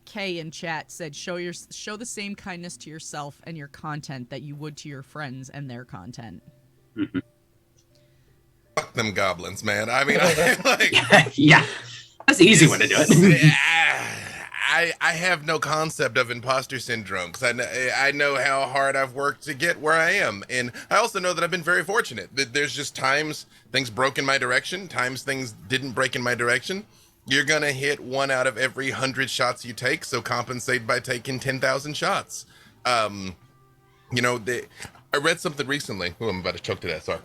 Kay in chat said, show the same kindness to yourself and your content that you would to your friends and their content. Mm-hmm. Fuck them goblins, man. I mean, yeah, that's the easy way to do it. I have no concept of imposter syndrome because I know how hard I've worked to get where I am, and I also know that I've been very fortunate. There's just times things broke in my direction, times things didn't break in my direction. You're gonna hit 1 out of every 100 shots you take, so compensate by taking 10,000 shots. I read something recently. Oh, I'm about to choke to death. Sorry.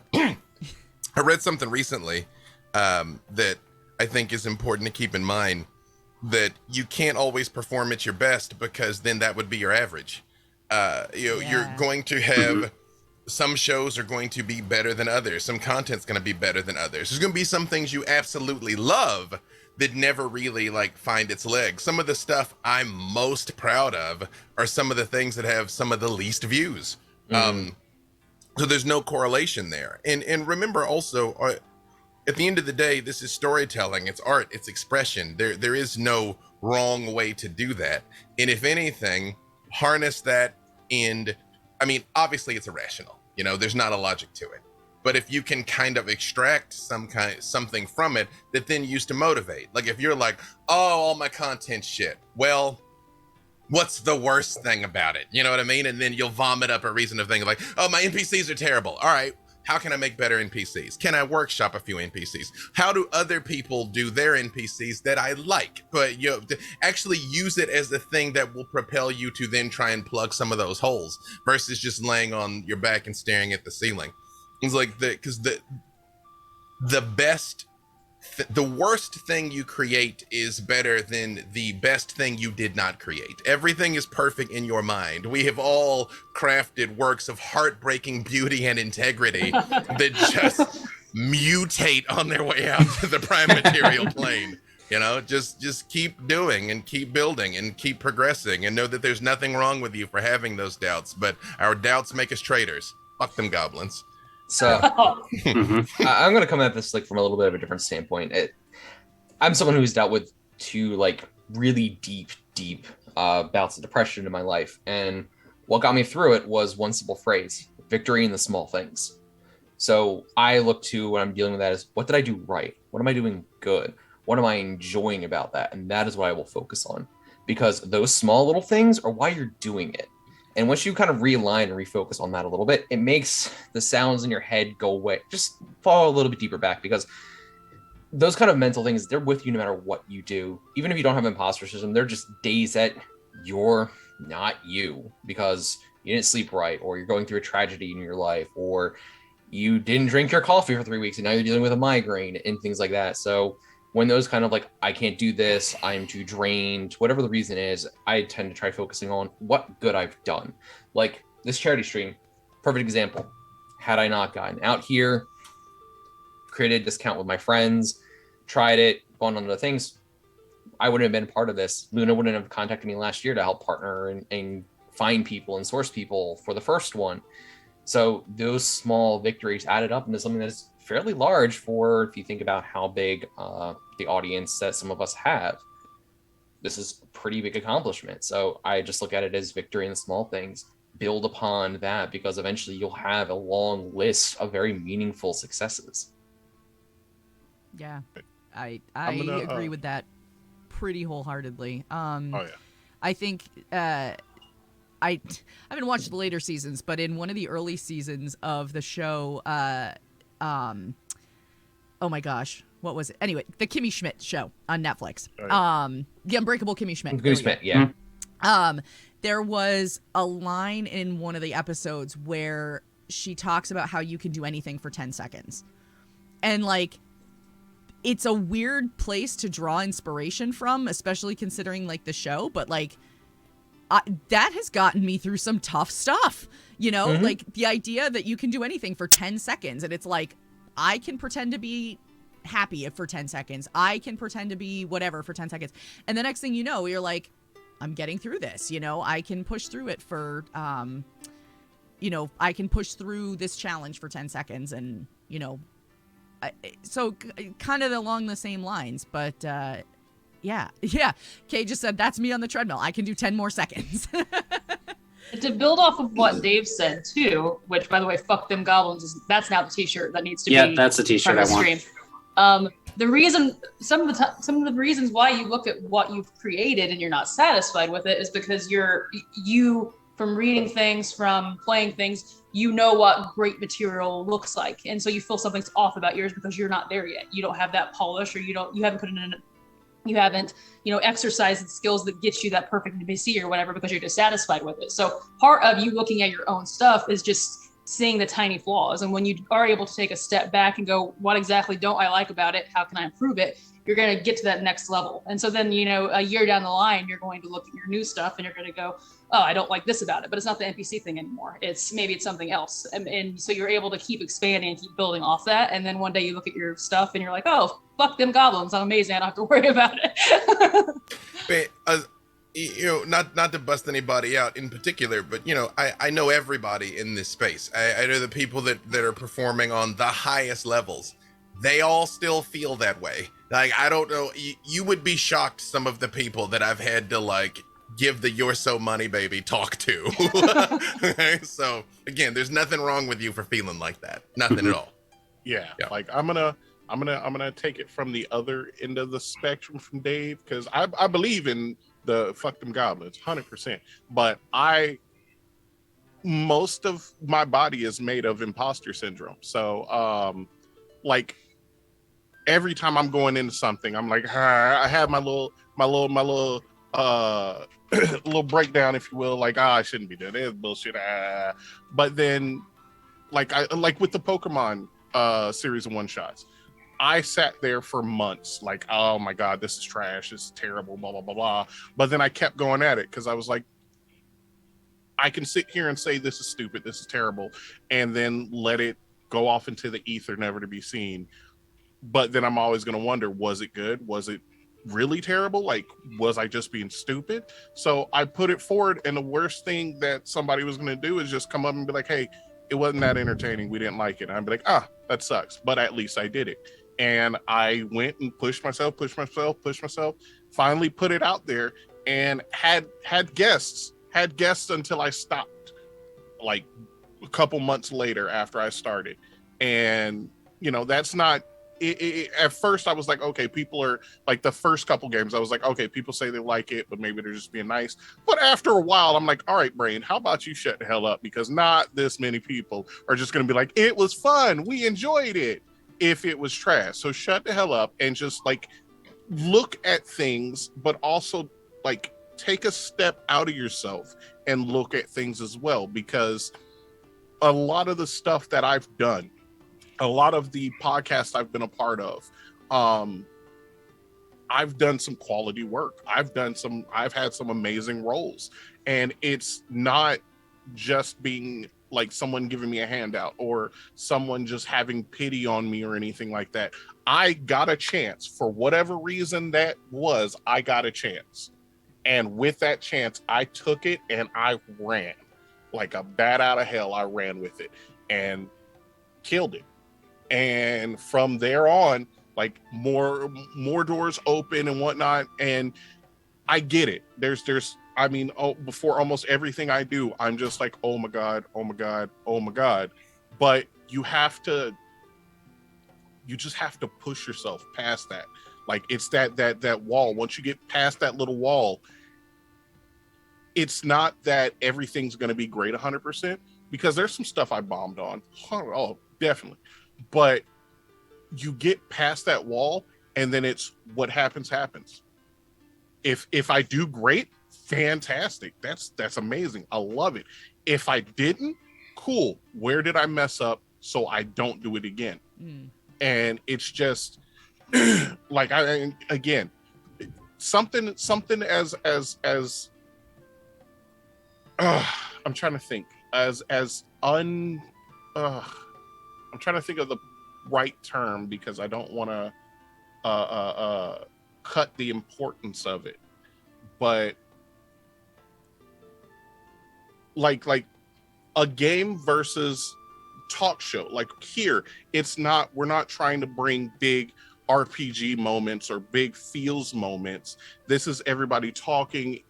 I read something recently that I think is important to keep in mind, that you can't always perform at your best because then that would be your average. You're going to have some shows are going to be better than others. Some content's going to be better than others. There's going to be some things you absolutely love that never really like find its legs. Some of the stuff I'm most proud of are some of the things that have some of the least views. So there's no correlation there. And remember also, at the end of the day, this is storytelling, it's art, it's expression. There is no wrong way to do that. And if anything, harness that, and I mean, obviously it's irrational, there's not a logic to it. But if you can kind of extract something from it that then used to motivate, like if you're like, oh, all my content shit, well, what's the worst thing about it? You know what I mean? And then you'll vomit up a reason of thinking like, oh, my NPCs are terrible. All right, how can I make better NPCs? Can I workshop a few NPCs? How do other people do their NPCs that I like? But actually use it as the thing that will propel you to then try and plug some of those holes versus just laying on your back and staring at the ceiling. It's like because the worst thing you create is better than the best thing you did not create. Everything is perfect in your mind. We have all crafted works of heartbreaking beauty and integrity that just mutate on their way out to the prime material plane. Just keep doing and keep building and keep progressing and know that there's nothing wrong with you for having those doubts, but our doubts make us traitors. Fuck them goblins. So I'm going to come at this like from a little bit of a different standpoint. I'm someone who's dealt with 2 like really deep bouts of depression in my life. And what got me through it was one simple phrase: victory in the small things. So I look to when I'm dealing with that as, what did I do right? What am I doing good? What am I enjoying about that? And that is what I will focus on, because those small little things are why you're doing it. And once you kind of realign and refocus on that a little bit, it makes the sounds in your head go away, just fall a little bit deeper back, because those kind of mental things, they're with you no matter what you do. Even if you don't have imposter syndrome, they're just days that you're not you because you didn't sleep right, or you're going through a tragedy in your life, or you didn't drink your coffee for 3 weeks and now you're dealing with a migraine and things like that. So when those kind of like, I can't do this, I'm too drained, whatever the reason is, I tend to try focusing on what good I've done. Like this charity stream, perfect example. Had I not gotten out here, created a discount with my friends, tried it, gone on other things, I wouldn't have been part of this. Luna wouldn't have contacted me last year to help partner and find people and source people for the first one. So those small victories added up into something that is fairly large for, if you think about how big the audience that some of us have. This is a pretty big accomplishment. So I just look at it as victory in the small things. Build upon that, because eventually you'll have a long list of very meaningful successes. Yeah, I agree with that pretty wholeheartedly. I think I haven't watched the later seasons, but in one of the early seasons of the show, oh my gosh, what was it? Anyway, the Kimmy Schmidt show on Netflix. The Unbreakable Kimmy Schmidt. Kimmy Schmidt, yeah. There was a line in one of the episodes where she talks about how you can do anything for 10 seconds. And like, it's a weird place to draw inspiration from, especially considering like the show, but like that has gotten me through some tough stuff, like the idea that you can do anything for 10 seconds. And it's like, I can pretend to be happy for 10 seconds. I can pretend to be whatever for 10 seconds. And the next thing you know, you're like, I'm getting through this, I can push through it for, I can push through this challenge for 10 seconds and, kind of along the same lines, but yeah. Kay just said that's me on the treadmill. I can do 10 more seconds. To build off of what Dave said too, which by the way, fuck them goblins, that's now the T-shirt that needs to be. Yeah, that's the T-shirt I want. The reason, some of the reasons why you look at what you've created and you're not satisfied with it is because you from reading things, from playing things, you know what great material looks like, and so you feel something's off about yours because you're not there yet. You don't have that polish, or you haven't put it in. You haven't, exercised the skills that get you that perfect NPC or whatever because you're dissatisfied with it. So part of you looking at your own stuff is just seeing the tiny flaws. And when you are able to take a step back and go, what exactly don't I like about it? How can I improve it? You're going to get to that next level. And so then, a year down the line, you're going to look at your new stuff and you're going to go, oh, I don't like this about it, but it's not the NPC thing anymore. Maybe it's something else. And so you're able to keep expanding and keep building off that. And then one day you look at your stuff and you're like, oh, fuck them goblins. I'm amazing. I don't have to worry about it. But, not to bust anybody out in particular, but, I know everybody in this space. I know the people that are performing on the highest levels. They all still feel that way. Like, I don't know. You would be shocked some of the people that I've had to, give the "you're so money, baby" talk to. Okay? So, again, there's nothing wrong with you for feeling like that. Nothing at all. Yeah. Like, I'm gonna take it from the other end of the spectrum from Dave, because I believe in the fuck them goblins 100%, but most of my body is made of imposter syndrome. So every time I'm going into something, I'm like, I have my little little breakdown, if you will, like, I shouldn't be doing this bullshit. But then like with the Pokemon series of one shots, I sat there for months like, oh my God, this is trash, this is terrible, blah, blah, blah, blah. But then I kept going at it because I was like, I can sit here and say this is stupid, this is terrible, and then let it go off into the ether, never to be seen. But then I'm always going to wonder, was it good? Was it really terrible? Like, was I just being stupid? So I put it forward, and the worst thing that somebody was going to do is just come up and be like, hey, it wasn't that entertaining, we didn't like it. And I'd be like, that sucks, but at least I did it. And I went and pushed myself, finally put it out there, and had guests until I stopped, like a couple months later after I started. And that's not at first I was like, okay, people are like, the first couple games I was like, okay, people say they like it, but maybe they're just being nice. But after a while, I'm like, all right, brain, how about you shut the hell up? Because not this many people are just going to be like, it was fun, we enjoyed it, if it was trash. So shut the hell up and just look at things, but also take a step out of yourself and look at things as well. Because a lot of the stuff that I've done, a lot of the podcasts I've been a part of, I've done some quality work. I've had some amazing roles, and it's not just being like someone giving me a handout or someone just having pity on me or anything like that. I got a chance, for whatever reason that was, I got a chance. And with that chance, I took it and I ran like a bat out of hell. I ran with it and killed it. And from there on, more doors open and whatnot. And I get it. Before almost everything I do, I'm just like, oh my God, oh my God, oh my God. But you just have to push yourself past that. It's that wall. Once you get past that little wall, it's not that everything's going to be great 100%, because there's some stuff I bombed on. Oh, definitely. But you get past that wall, and then it's what happens. If I do great, fantastic. That's amazing. I love it. If I didn't, cool. Where did I mess up so I don't do it again? And it's just again, something as I'm trying to think I'm trying to think of the right term, because I don't want to cut the importance of it, but like a game versus talk show. Like here, we're not trying to bring big RPG moments or big feels moments. This is everybody talking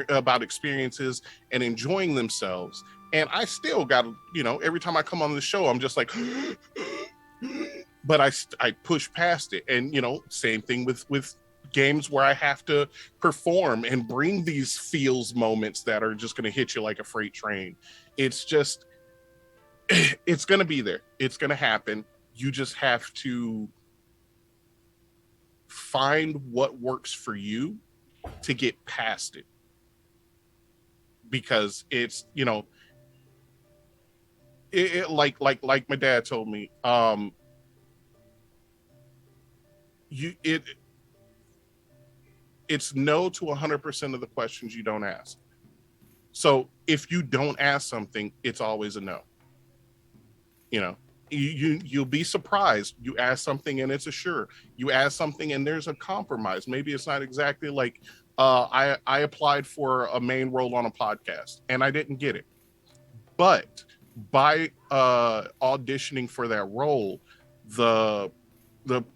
about experiences and enjoying themselves. And I still got, every time I come on the show, I'm just like, but I push past it. And, same thing with games where I have to perform and bring these feels moments that are just going to hit you like a freight train. It's just, it's going to be there. It's going to happen. You just have to find what works for you to get past it. Because it's, like my dad told me, it's no to 100% of the questions you don't ask. So if you don't ask something, it's always a no. You'll be surprised. You ask something and it's a sure. You ask something and there's a compromise. Maybe it's not exactly like I applied for a main role on a podcast and I didn't get it. But by auditioning for that role, the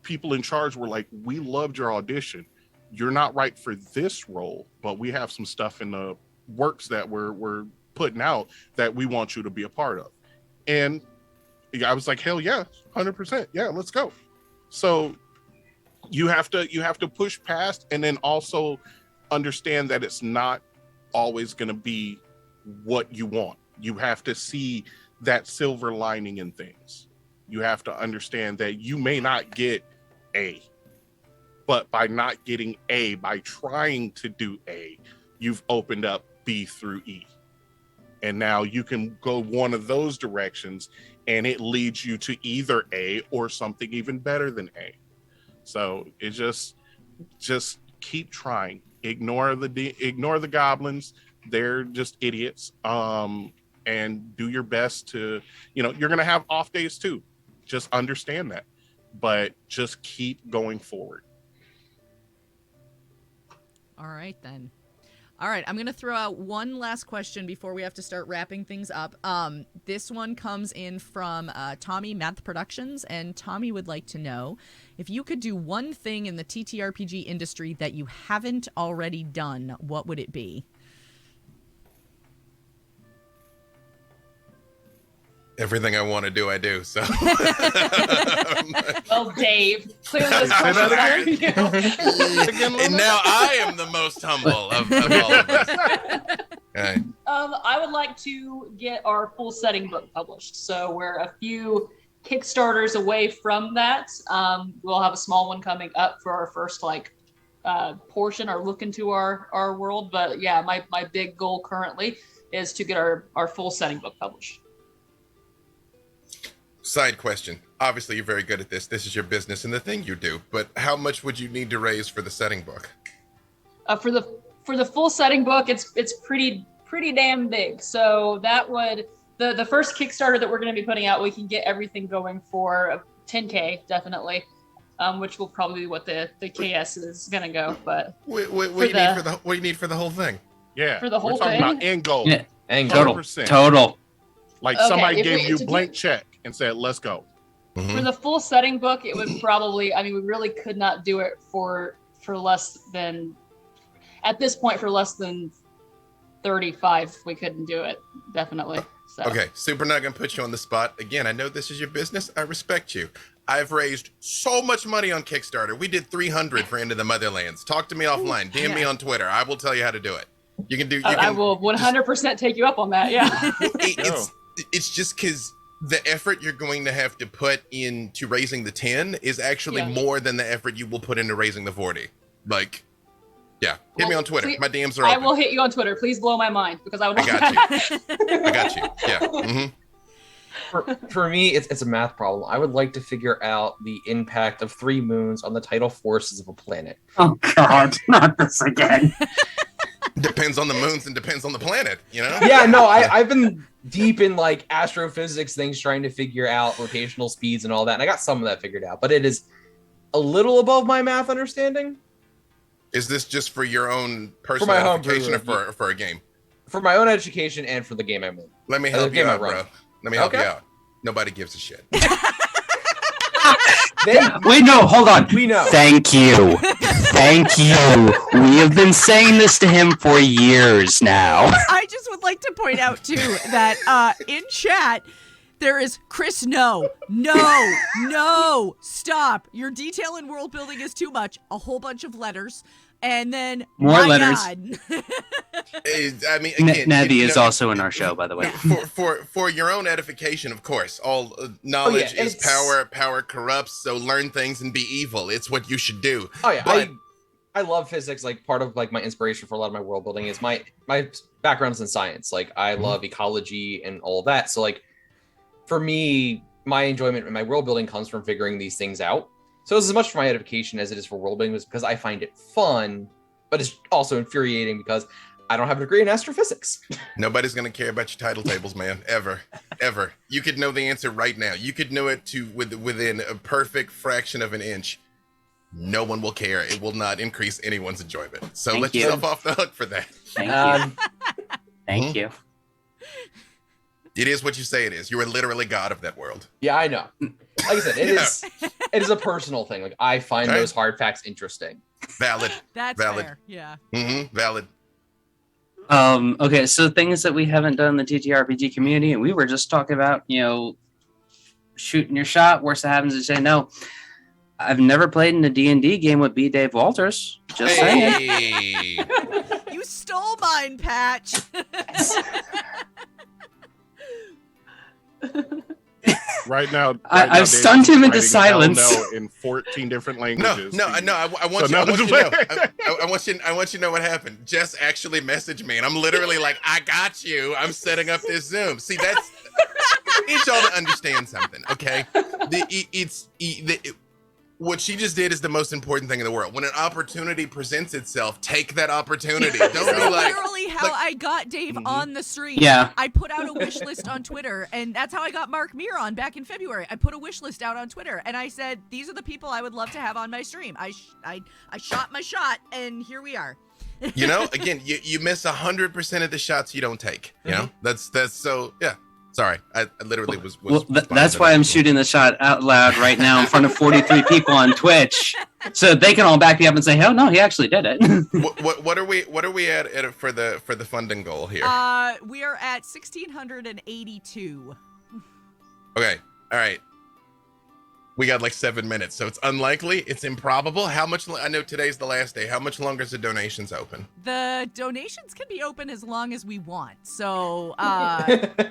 people in charge were like, we loved your audition. You're not right for this role, but we have some stuff in the works that we're putting out that we want you to be a part of. And I was like, hell yeah, 100%. Yeah, let's go. So you have to push past, and then also understand that it's not always going to be what you want. You have to see that silver lining in things. You have to understand that you may not get A, but by not getting A, by trying to do A, you've opened up B through E. And now you can go one of those directions and it leads you to either A or something even better than A. So it just keep trying. Ignore the goblins. They're just idiots. And do your best to, you're going to have off days too. Just understand that, but just keep going forward. All right, then. All right, I'm going to throw out one last question before we have to start wrapping things up. This one comes in from Tommy Math Productions, and Tommy would like to know if you could do one thing in the TTRPG industry that you haven't already done, what would it be? Everything I want to do, I do. So, well, Dave, clearly this question for you. And now I am the most humble of all of us. Okay. I would like to get our full setting book published. So we're a few Kickstarters away from that. We'll have a small one coming up for our first portion or look into our world. But yeah, my big goal currently is to get our full setting book published. Side question. Obviously, you're very good at this. This is your business and the thing you do. But how much would you need to raise for the setting book? For the full setting book, it's pretty damn big. So that would the first Kickstarter that we're going to be putting out, we can get everything going for $10K definitely, which will probably be what the KS is going to go. But what do you need for the whole thing? Yeah, for the whole we're talking thing. about end goal. Yeah, end goal. Total. Like Okay, somebody if gave you a to blank check and said, let's go. Mm-hmm. For the full setting book, it would probably, we really could not do it for less than, at this point, for less than 35. We couldn't do it, definitely. So. Okay, Super not gonna put you on the spot. Again, I know this is your business. I respect you. I've raised so much money on Kickstarter. We did 300 for End of the Motherlands. Talk to me offline. DM me on Twitter. I will tell you how to do it. You can do. I will 100% take you up on that. Yeah. It's just because the effort you're going to have to put into raising the 10 is actually more than the effort you will put into raising the 40. Hit me on Twitter. My DMs are open. I will hit you on Twitter. Please blow my mind because I would. I got you. Yeah. Mm-hmm. For me, it's a math problem. I would like to figure out the impact of 3 moons on the tidal forces of a planet. Oh God, not this again. Depends on the moons and depends on the planet, Yeah, no, I've been deep in astrophysics things, trying to figure out rotational speeds and all that, and I got some of that figured out, but it is a little above my math understanding. Is this just for your own personal edification or for a game? For my own education and for the game I'm in. Let me help you out, bro. Let me help you out. Nobody gives a shit. Wait, no, hold on. We know. Thank you. Thank you. We have been saying this to him for years now. I just would like to point out, too, that in chat, there is Chris, no, stop. Your detail in world building is too much. A whole bunch of letters. And then, More my letters. God. I mean, again, Nevi is also in our show, by the way. For your own edification, of course. All knowledge is power. Power corrupts. So learn things and be evil. It's what you should do. Oh yeah, But I love physics. Like part of like my inspiration for a lot of my world building is my background's in science. Like I love ecology and all of that. So like for me, my enjoyment in my world building comes from figuring these things out. So it's as much for my edification as it is for world building, is because I find it fun, but it's also infuriating because I don't have a degree in astrophysics. nobody's gonna care about your title tables, man. Ever. You could know the answer right now. You could know it within a perfect fraction of an inch. No one will care. It will not increase anyone's enjoyment. So Thank let you. yourself off the hook for that. Thank you. Thank you. It is what you say it is. You are literally god of that world. Yeah, I know. Like I said, it is a personal thing. Like I find Right. those hard facts interesting. Valid. That's Valid. fair. Yeah. Valid. Okay, so things that we haven't done in the TTRPG community, and we were just talking about, shooting your shot. Worst that happens is you say no. I've never played in a D&D game with B. Dave Walters. Just saying. Hey. You stole mine, Patch. Right now, I've David stunned him into is writing hell silence. No in 14 different No, languages. I want So you to know. now- I want you to know what happened. Jess actually messaged me, and I'm literally like, I got you. I'm setting up this Zoom. See, that's I need y'all to understand something, okay? What she just did is the most important thing in the world. When an opportunity presents itself, take that opportunity. Don't This be is like, literally how I got Dave on the stream. Yeah. I put out a wish list on Twitter, and that's how I got Mark Muir on back in February. I put a wish list out on Twitter, and I said, these are the people I would love to have on my stream. I shot my shot, and here we are. again, you miss 100% of the shots you don't take. You know, that's so, yeah. Sorry, I literally was That's why I'm shooting the shot out loud right now in front of 43 people on Twitch, so they can all back me up and say, "Oh no, he actually did it." What are we at for the funding goal here? We are at 1,682. Okay, all right. We got like 7 minutes, so it's unlikely. It's improbable. How much? I know today's the last day. How much longer is the donations open? The donations can be open as long as we want. So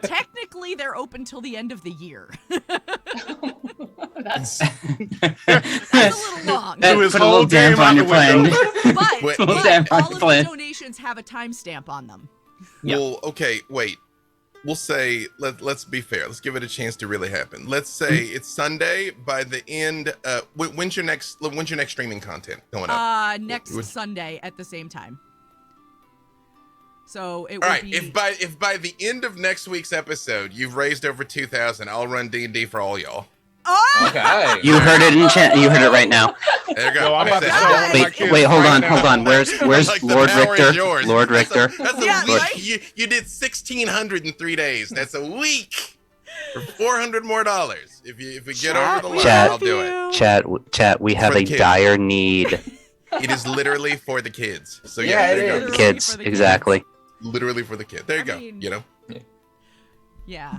technically, they're open till the end of the year. That's That's a little long. That his put a little whole game damp on out your the window. plan. But Well, damn, all of the plan. donations have a timestamp on them. Yep. Well, okay, wait. We'll say let's be fair. Let's give it a chance to really happen. Let's say it's Sunday. By the end, when's your next streaming content going up? Next Sunday at the same time. So it All will right. be. If by the end of next week's episode you've raised over 2,000, I'll run D&D for all y'all. Oh! Okay. You heard it in chat. You heard it right now. There you go. Yo, I'm about to That's sell it. one of my kids Wait, hold right on, now. hold on. Where's Like, the Lord power is Richter? yours. Lord Richter. That's a Yeah, week. right? You did 1,600 in 3 days. That's a week for $400 more. If we get over the line, Chat. I'll do it. Chat. We have For the a kids. dire need. It is literally for the kids. So Yeah, yeah, there it you is. go. Literally Kids, for the exactly. Literally for the kid. There you I go. mean- You know. Yeah.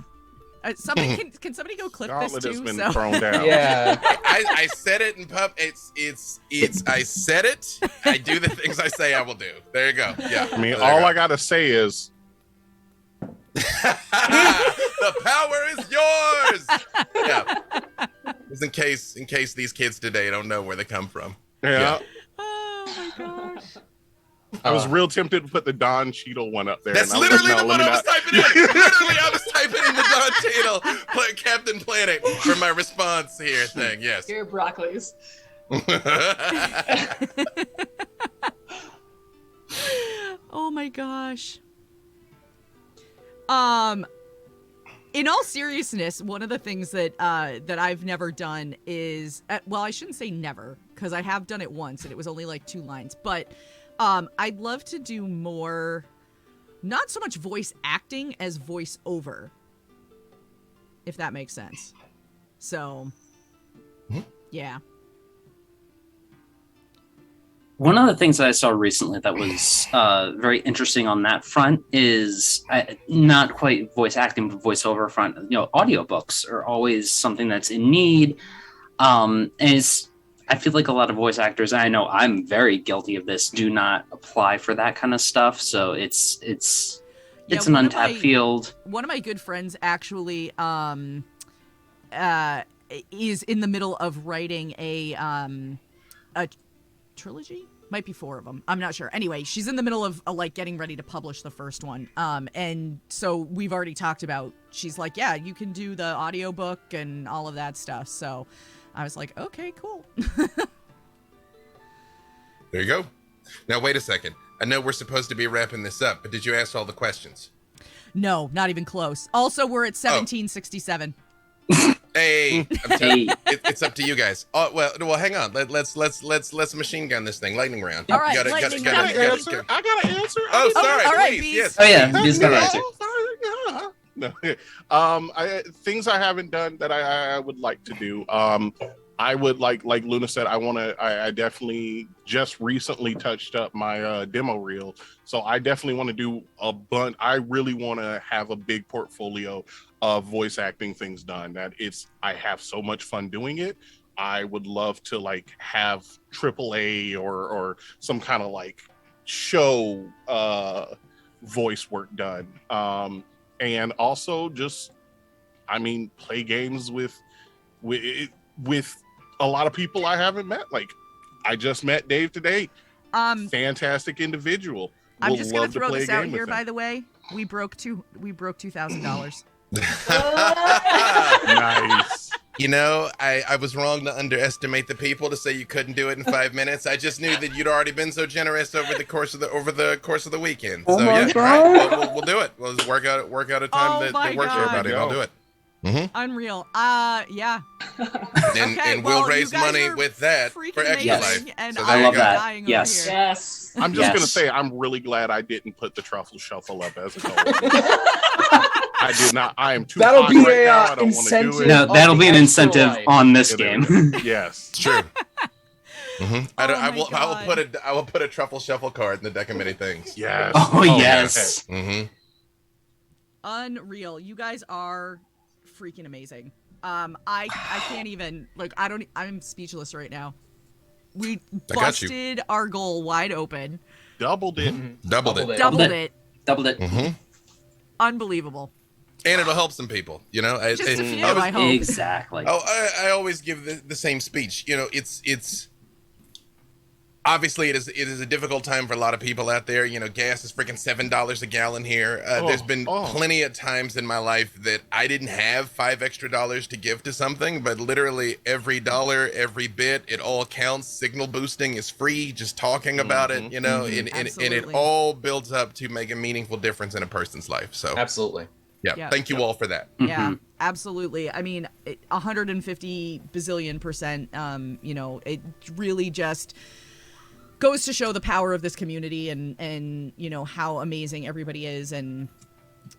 Somebody can somebody go clip this Gauntlet has too? been So. thrown down. Yeah. I said it in pub. It's. I said it. I do the things I say I will do. There you go. Yeah. I mean, There you all go. I gotta say is, The power is yours. Yeah. Just in case these kids today don't know where they come from. yeah. Oh my gosh. I was real tempted to put the Don Cheadle one up there. That's and I was literally like, the no, one let I me was not. typing in. Literally, I was typing in the Don Cheadle Captain Planet for my response here thing. Yes. your broccolis. Oh my gosh. In all seriousness, one of the things that that I've never done is well, I shouldn't say never, because I have done it once and it was only like 2 lines, but I'd love to do more, not so much voice acting as voice over. if that makes sense. So, yeah. One of the things that I saw recently that was very interesting on that front is not quite voice acting, but voiceover front. Audiobooks are always something that's in need. And I feel like a lot of voice actors, and I know I'm very guilty of this, do not apply for that kind of stuff. So it's an untapped field. One of my good friends actually is in the middle of writing a trilogy. Might be 4 of them. I'm not sure. Anyway, she's in the middle of like getting ready to publish the first one. And so we've already talked about, she's like, yeah, you can do the audiobook and all of that stuff. So I was like, okay, cool. There you go. Now, wait a second. I know we're supposed to be wrapping this up, but did you ask all the questions? No, not even close. Also, we're at 1767. Hey, I'm telling you, it's up to you guys. Oh well, hang on. Let's machine gun this thing. Lightning round. All right, I got an answer. Oh, sorry. All right, please, Bees. yes. Oh yeah, he's got an answer. No, things I haven't done that I would like to do. I would like Luna said, I definitely just recently touched up my demo reel. So I definitely want to do a bunch. I really want to have a big portfolio of voice acting things done. I have so much fun doing it. I would love to like have AAA or some kind of like show voice work done. And also just, play games with a lot of people I haven't met. Like I just met Dave today. Fantastic individual. I'm just gonna throw this out here, by the way. We broke $2,000. Nice. I was wrong to underestimate the people to say you couldn't do it in 5 minutes. I just knew that you'd already been so generous over the course of the weekend. So yeah, all right, we'll do it. We'll just work out a time that works for everybody. I'll do it. Mm-hmm. Unreal. Yeah. And we'll raise money with that for Extra Life. And so I love that. dying Yes. over here. Yes. I'm just gonna say I'm really glad I didn't put the truffle shuffle up as a goal. I did not. I am too. That'll hot be right a now. I don't want to incentive. do it. No, that'll be an Extra incentive life. on this It game. is. Yes. It's true. Mm-hmm. I will put a truffle shuffle card in the deck of many things. Yes. Oh yes. Mm-hmm. Unreal. You guys are freaking amazing. I can't even I'm speechless right now. We busted our goal wide open. Doubled it. Doubled it. Doubled it. Mm-hmm. Unbelievable. And it'll help some people. Just a few, I hope. Exactly. I always give the same speech. It's obviously it is a difficult time for a lot of people out there. Gas is freaking $7 a gallon here. There's been plenty of times in my life that I didn't have $5 extra to give to something, but literally every dollar, every bit, it all counts. Signal boosting is free. Just talking about it, and it all builds up to make a meaningful difference in a person's life. So Absolutely. yeah. Thank you all for that. Yeah, absolutely. 150 bazillion percent. It really just goes to show the power of this community and how amazing everybody is and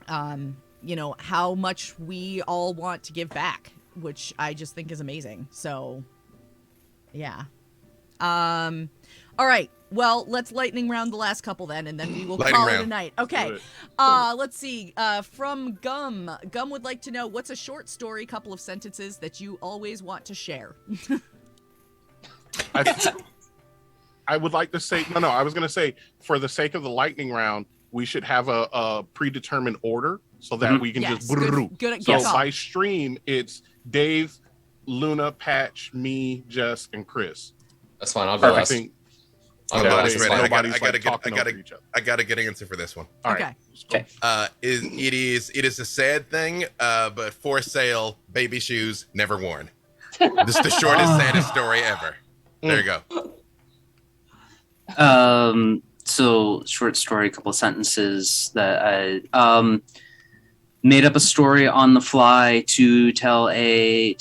how much we all want to give back, which I just think is amazing. So yeah. All right. Well, let's lightning round the last couple then, and then we will call it a night. Okay. Let's see. From Gum. Gum would like to know, what's a short story, couple of sentences that you always want to share? I would like to say, I was going to say, for the sake of the lightning round, we should have a predetermined order so that we can just... Good, so by stream, it's Dave, Luna, Patch, me, Jess, and Chris. That's fine. I'll go last. I got a good answer for this one. All right. Okay. It is a sad thing, but for sale, baby shoes never worn. This is the shortest, saddest story ever. There you go. So short story, a couple of sentences that I made up a story on the fly to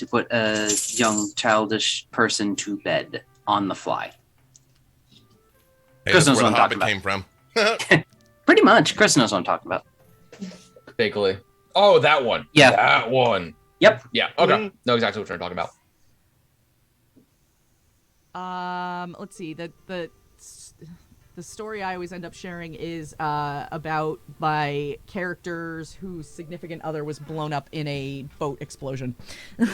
put a young childish person to bed on the fly. Hey, Chris that's knows where what the I'm Hobbit talking came from. Pretty much. Chris knows what I'm talking about. Vaguely. Oh, that one. Yeah. That one. Yep. Yeah. Okay. Know exactly what you're talking about. Let's see. The story I always end up sharing is about my characters whose significant other was blown up in a boat explosion. Oh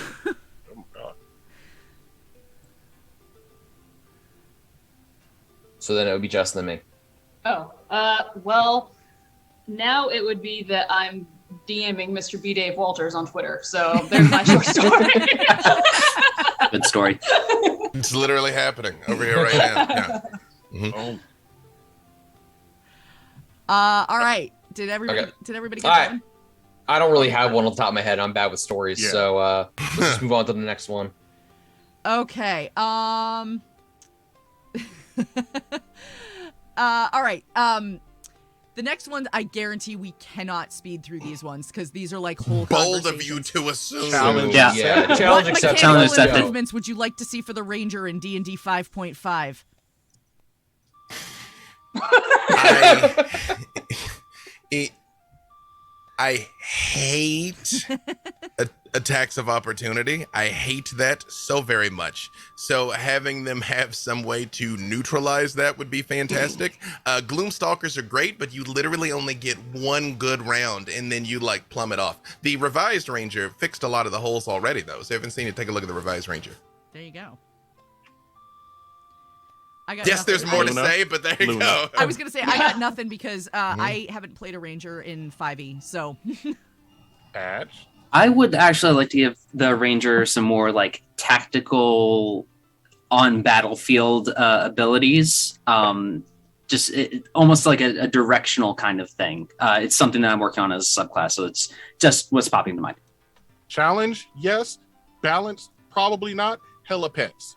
my god. So then it would be Justin and me. Oh, well, now it would be that I'm DMing Mr. B. Dave Walters on Twitter. So there's my short story. Good story. It's literally happening over here right now. Yeah. Oh. All right. Did everybody get one? I don't really have one on the top of my head. I'm bad with stories, so let's just move on to the next one. Okay. All right. The next one, I guarantee we cannot speed through these ones because these are like whole Bold of you to assume. Challenge. Yeah. Challenge What accepted. mechanical Challenge accepted. improvements would you like to see for the Ranger in D&D 5.5? I hate attacks of opportunity. I hate that so very much. So having them have some way to neutralize that would be fantastic. Gloomstalkers are great, but you literally only get one good round and then you like plummet off. The revised Ranger fixed a lot of the holes already though. So if you haven't seen it, take a look at the revised Ranger. There you go. Yes, there's more to say, but there you go. I was going to say, I got nothing because I haven't played a Ranger in 5e, so. Patch. I would actually like to give the Ranger some more like tactical on battlefield abilities. Almost like a directional kind of thing. It's something that I'm working on as a subclass, so it's just what's popping to mind. Challenge, yes. Balance, probably not. Hella pets.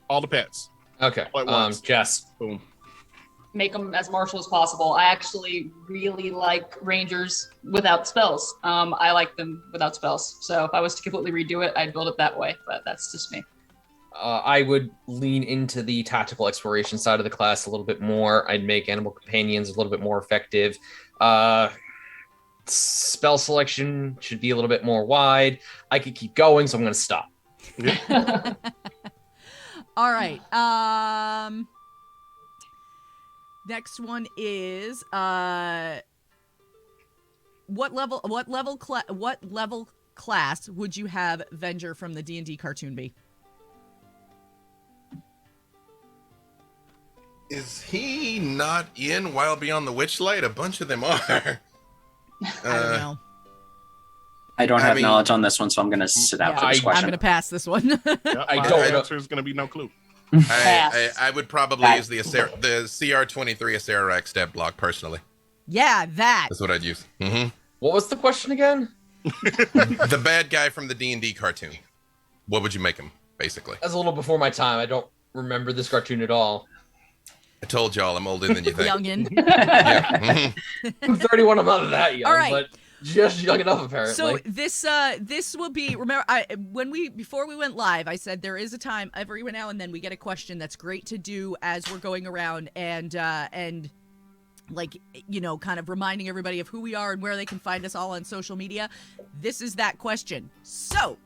All the pets. Okay. Jess. Boom. Make them as martial as possible. I actually really like Rangers without spells. I like them without spells. So if I was to completely redo it, I'd build it that way, but that's just me. I would lean into the tactical exploration side of the class a little bit more. I'd make animal companions a little bit more effective. Spell selection should be a little bit more wide. I could keep going, so I'm going to stop. All right. Next one is what level class would you have Venger from the D&D cartoon be? Is he not in Wild Beyond the Witchlight? A bunch of them are. I don't know. I don't have knowledge on this one, so I'm going to sit out for this question. I'm going to pass this one. I don't know. There's going to be no clue. I would probably use the CR23 Acerarak stat block personally. Yeah, that. That's what I'd use. What was the question again? The bad guy from the D&D cartoon. What would you make him, basically? That's a little before my time. I don't remember this cartoon at all. I told y'all I'm older than you think. Youngin. Yeah. I'm 31. I'm not that young, All right. but just young enough apparently. So this will be, remember, before we went live, I said there is a time every now and then we get a question that's great to do as we're going around and like, you know, kind of reminding everybody of who we are and where they can find us all on social media. This is that question. So,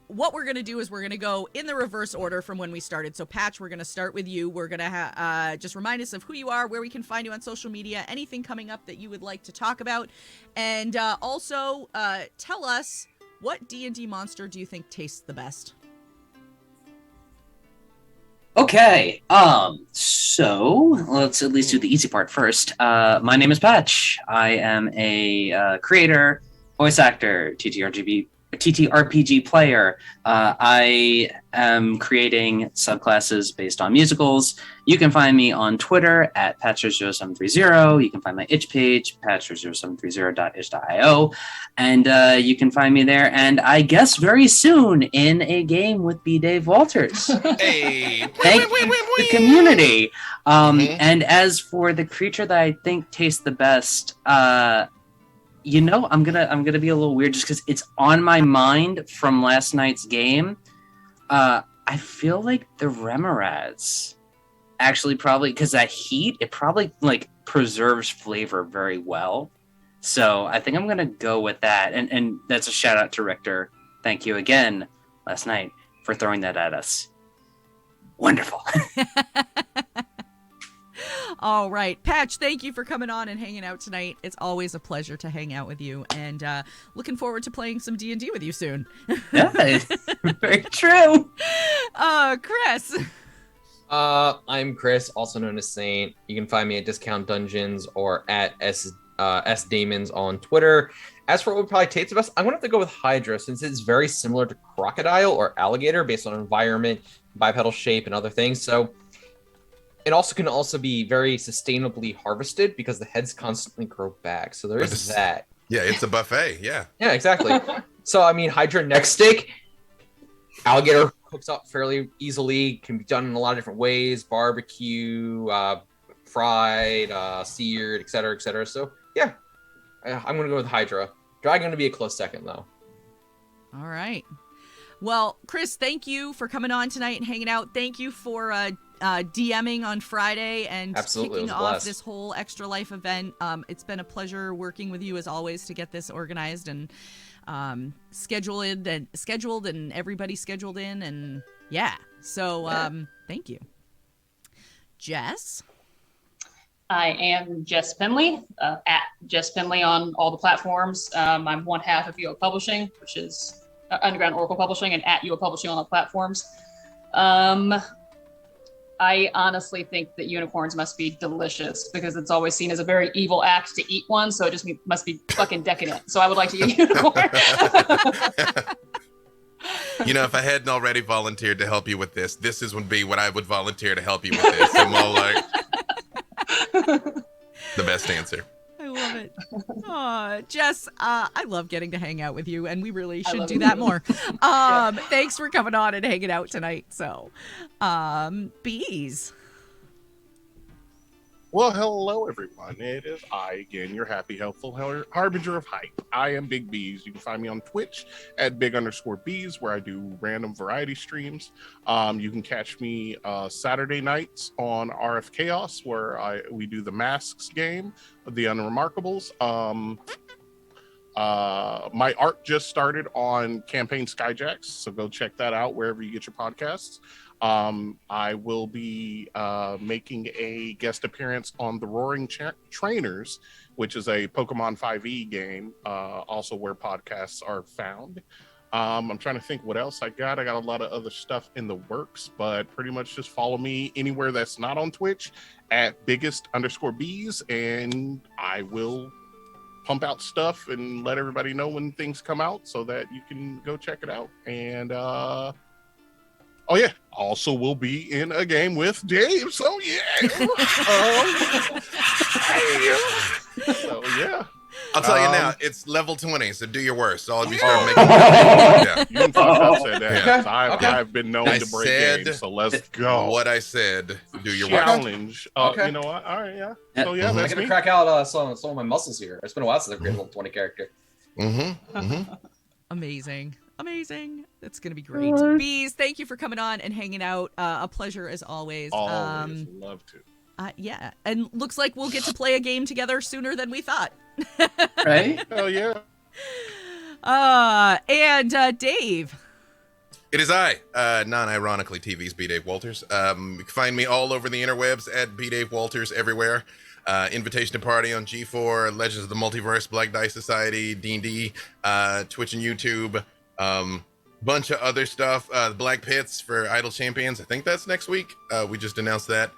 what we're going to do is we're going to go in the reverse order from when we started. So, Patch, we're going to start with you. We're going to just remind us of who you are, where we can find you on social media, anything coming up that you would like to talk about. And also tell us, what D&D monster do you think tastes the best? Okay, so let's at least do the easy part first. My name is Patch. I am a creator, voice actor, TTRPG player. I am creating subclasses based on musicals. You can find me on Twitter at Patcher0730. You can find my itch page, patcher0730.itch.io. And you can find me there. And I guess very soon in a game with B. Dave Walters. Hey, Thank the community. And as for the creature that I think tastes the best, you know, I'm gonna be a little weird just because it's on my mind from last night's game. I feel like the Remorads actually probably, because that heat, it probably like preserves flavor very well. So I think I'm gonna go with that, and that's a shout out to Richter. Thank you again last night for throwing that at us. Wonderful. All right, Patch, thank you for coming on and hanging out tonight. It's always a pleasure to hang out with you, and looking forward to playing some D&D with you soon. Yeah, very true. Chris. I'm Chris, also known as Saint. You can find me at Discount Dungeons or at S Damons on Twitter. As for what would probably taste the best, I'm gonna have to go with Hydra, since it's very similar to crocodile or alligator based on environment, bipedal shape, and other things. So it can also be very sustainably harvested because the heads constantly grow back. So there is that. Yeah, it's a buffet. Yeah. Yeah, exactly. So I mean, Hydra neck steak, alligator cooks up fairly easily. Can be done in a lot of different ways: barbecue, fried, seared, etc., etc. So yeah, I'm gonna go with Hydra. Dragon gonna be a close second though. All right. Well, Chris, thank you for coming on tonight and hanging out. Thank you for DMing on Friday and kicking off this whole Extra Life event. It's been a pleasure working with you as always to get this organized and scheduled and everybody scheduled in, and yeah. So thank you. Jess? I am Jess Penley, at Jess Penley on all the platforms. I'm one half of UO Publishing, which is Underground Oracle Publishing, and at UO Publishing on all platforms. I honestly think that unicorns must be delicious because it's always seen as a very evil act to eat one, so it just must be fucking decadent. So I would like to eat a unicorn. You know, if I hadn't already volunteered to help you with this would be what I would volunteer to help you with this. I'm all like, the best answer. I love it. Aw, Jess, I love getting to hang out with you, and we really should do that more. Thanks for coming on and hanging out tonight. So, Bees. Well, hello, everyone. It is I again, your happy, helpful harbinger of hype. I am Big Bees. You can find me on Twitch at big_bees, where I do random variety streams. You can catch me Saturday nights on RF Chaos, where we do the Masks game, the Unremarkables. My art just started on Campaign Skyjacks, so go check that out wherever you get your podcasts. I will be making a guest appearance on the Roaring Trainers, which is a Pokemon 5e game, also where podcasts are found. I'm trying to think what else I got. I got a lot of other stuff in the works, but pretty much just follow me anywhere that's not on Twitch at biggest_bees, and I will pump out stuff and let everybody know when things come out so that you can go check it out. And oh yeah, also will be in a game with Dave. So yeah. So yeah. I'll tell you now, it's level 20, so do your worst. All of you start making yeah. You can fuck up said that. Yeah. I've been known to break games, so let's go. What I said, do your challenge. worst. You know what? All right, yeah. So yeah, I'm that's gonna me. crack out some of my muscles here. It's been a while since I've created a level 20 character. Amazing. That's going to be great. Bees, thank you for coming on and hanging out. A pleasure as always. Always love to. Yeah, and looks like we'll get to play a game together sooner than we thought. Right? Hell yeah. And Dave. It is I, non-ironically TV's B. Dave Walters. You can find me all over the interwebs at B. Dave Walters everywhere. Invitation to Party on G4, Legends of the Multiverse, Black Dice Society, D&D, Twitch and YouTube. Bunch of other stuff. The Black Pits for Idle Champions. I think that's next week. We just announced that.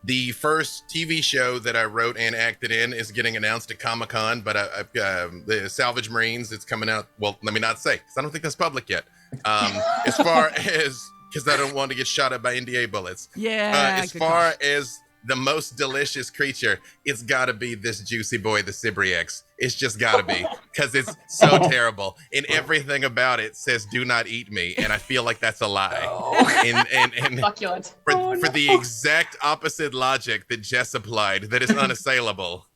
The first TV show that I wrote and acted in is getting announced at Comic-Con, but I've the Salvage Marines. It's coming out. Well, let me not say, because I don't think that's public yet. As far as, because I don't want to get shot at by NDA bullets. Yeah. As far as the most delicious creature, it's got to be this juicy boy, the Sibriex. It's just got to be, because it's so terrible, and everything about it says "Do not eat me," and I feel like that's a lie. And Succulent. For the exact opposite logic that Jess applied, that is unassailable.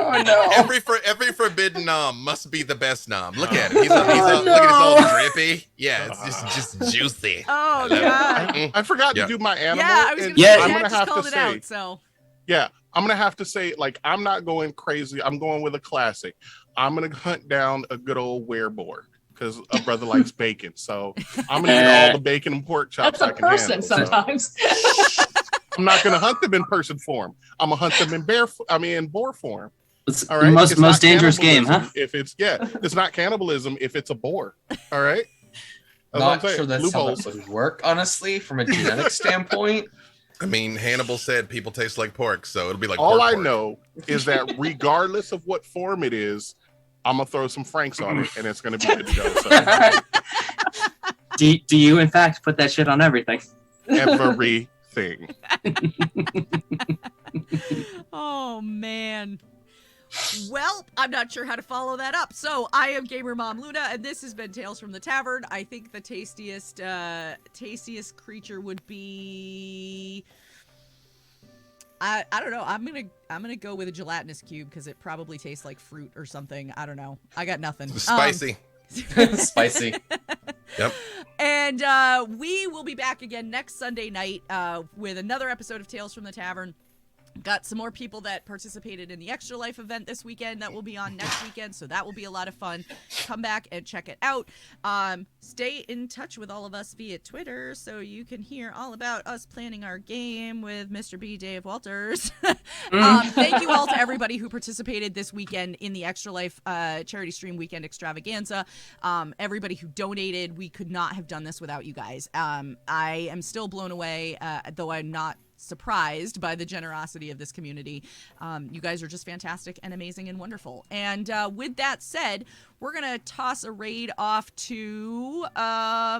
Oh no! Every forbidden nom must be the best nom. Look at him. He's look at his old drippy. Yeah, it's just juicy. Oh god! I forgot to do my animal. Yeah, I was and gonna say, I'm Jack gonna just have called to it say, out. So yeah, I'm gonna have to say, like, I'm not going crazy. I'm going with a classic. I'm gonna hunt down a good old wereboar because a brother likes bacon. So I'm gonna get all the bacon and pork chops That's I a can person handle. sometimes. So I'm not gonna hunt them in person form. I'm gonna hunt them in boar form. It's All the right. most It's not dangerous game, huh? cannibalism If it's not cannibalism if it's a boar. All right. That's what I'm Not saying. sure that's how that Loopholes. would work, honestly, from a genetic standpoint. I mean, Hannibal said people taste like pork, so it'll be like All pork I pork. know is that regardless of what form it is, I'm gonna throw some Franks on it, and it's gonna be good to go. So. Do you in fact put that shit on everything? Everything. Oh man. Well, I'm not sure how to follow that up. So I am Gamer Mom Luna, and this has been Tales from the Tavern. I think the tastiest creature would be. I don't know. I'm gonna go with a gelatinous cube because it probably tastes like fruit or something. I don't know. I got nothing. Spicy. Spicy. Yep. And we will be back again next Sunday night with another episode of Tales from the Tavern. Got some more people that participated in the Extra Life event this weekend that will be on next weekend, so that will be a lot of fun. Come back and check it out. Stay in touch with all of us via Twitter so you can hear all about us planning our game with Mr. B. Dave Walters. Thank you all to everybody who participated this weekend in the Extra Life charity stream weekend extravaganza. Everybody who donated, we could not have done this without you guys. I am still blown away, though I'm not surprised by the generosity of this community. You guys are just fantastic and amazing and wonderful. And with that said, we're gonna toss a raid off to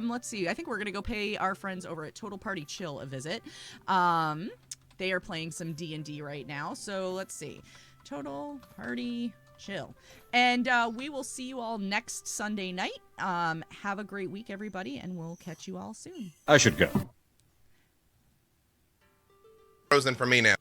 let's see, I think we're gonna go pay our friends over at Total Party Chill a visit. They are playing some D&D right now, so let's see. Total Party Chill. And we will see you all next Sunday night. Have a great week, everybody, and we'll catch you all soon. I should go. Frozen for me now.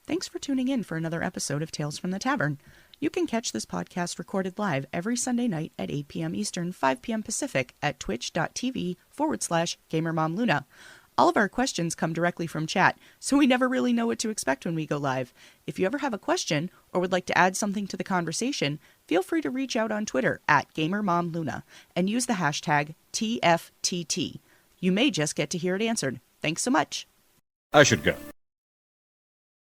Thanks for tuning in for another episode of Tales from the Tavern. You can catch this podcast recorded live every Sunday night at 8 p.m. Eastern, 5 p.m. Pacific at twitch.tv/GamerMomLuna. All of our questions come directly from chat, so we never really know what to expect when we go live. If you ever have a question or would like to add something to the conversation, feel free to reach out on Twitter at GamerMomLuna and use the hashtag TFTT. You may just get to hear it answered. Thanks so much. I should go.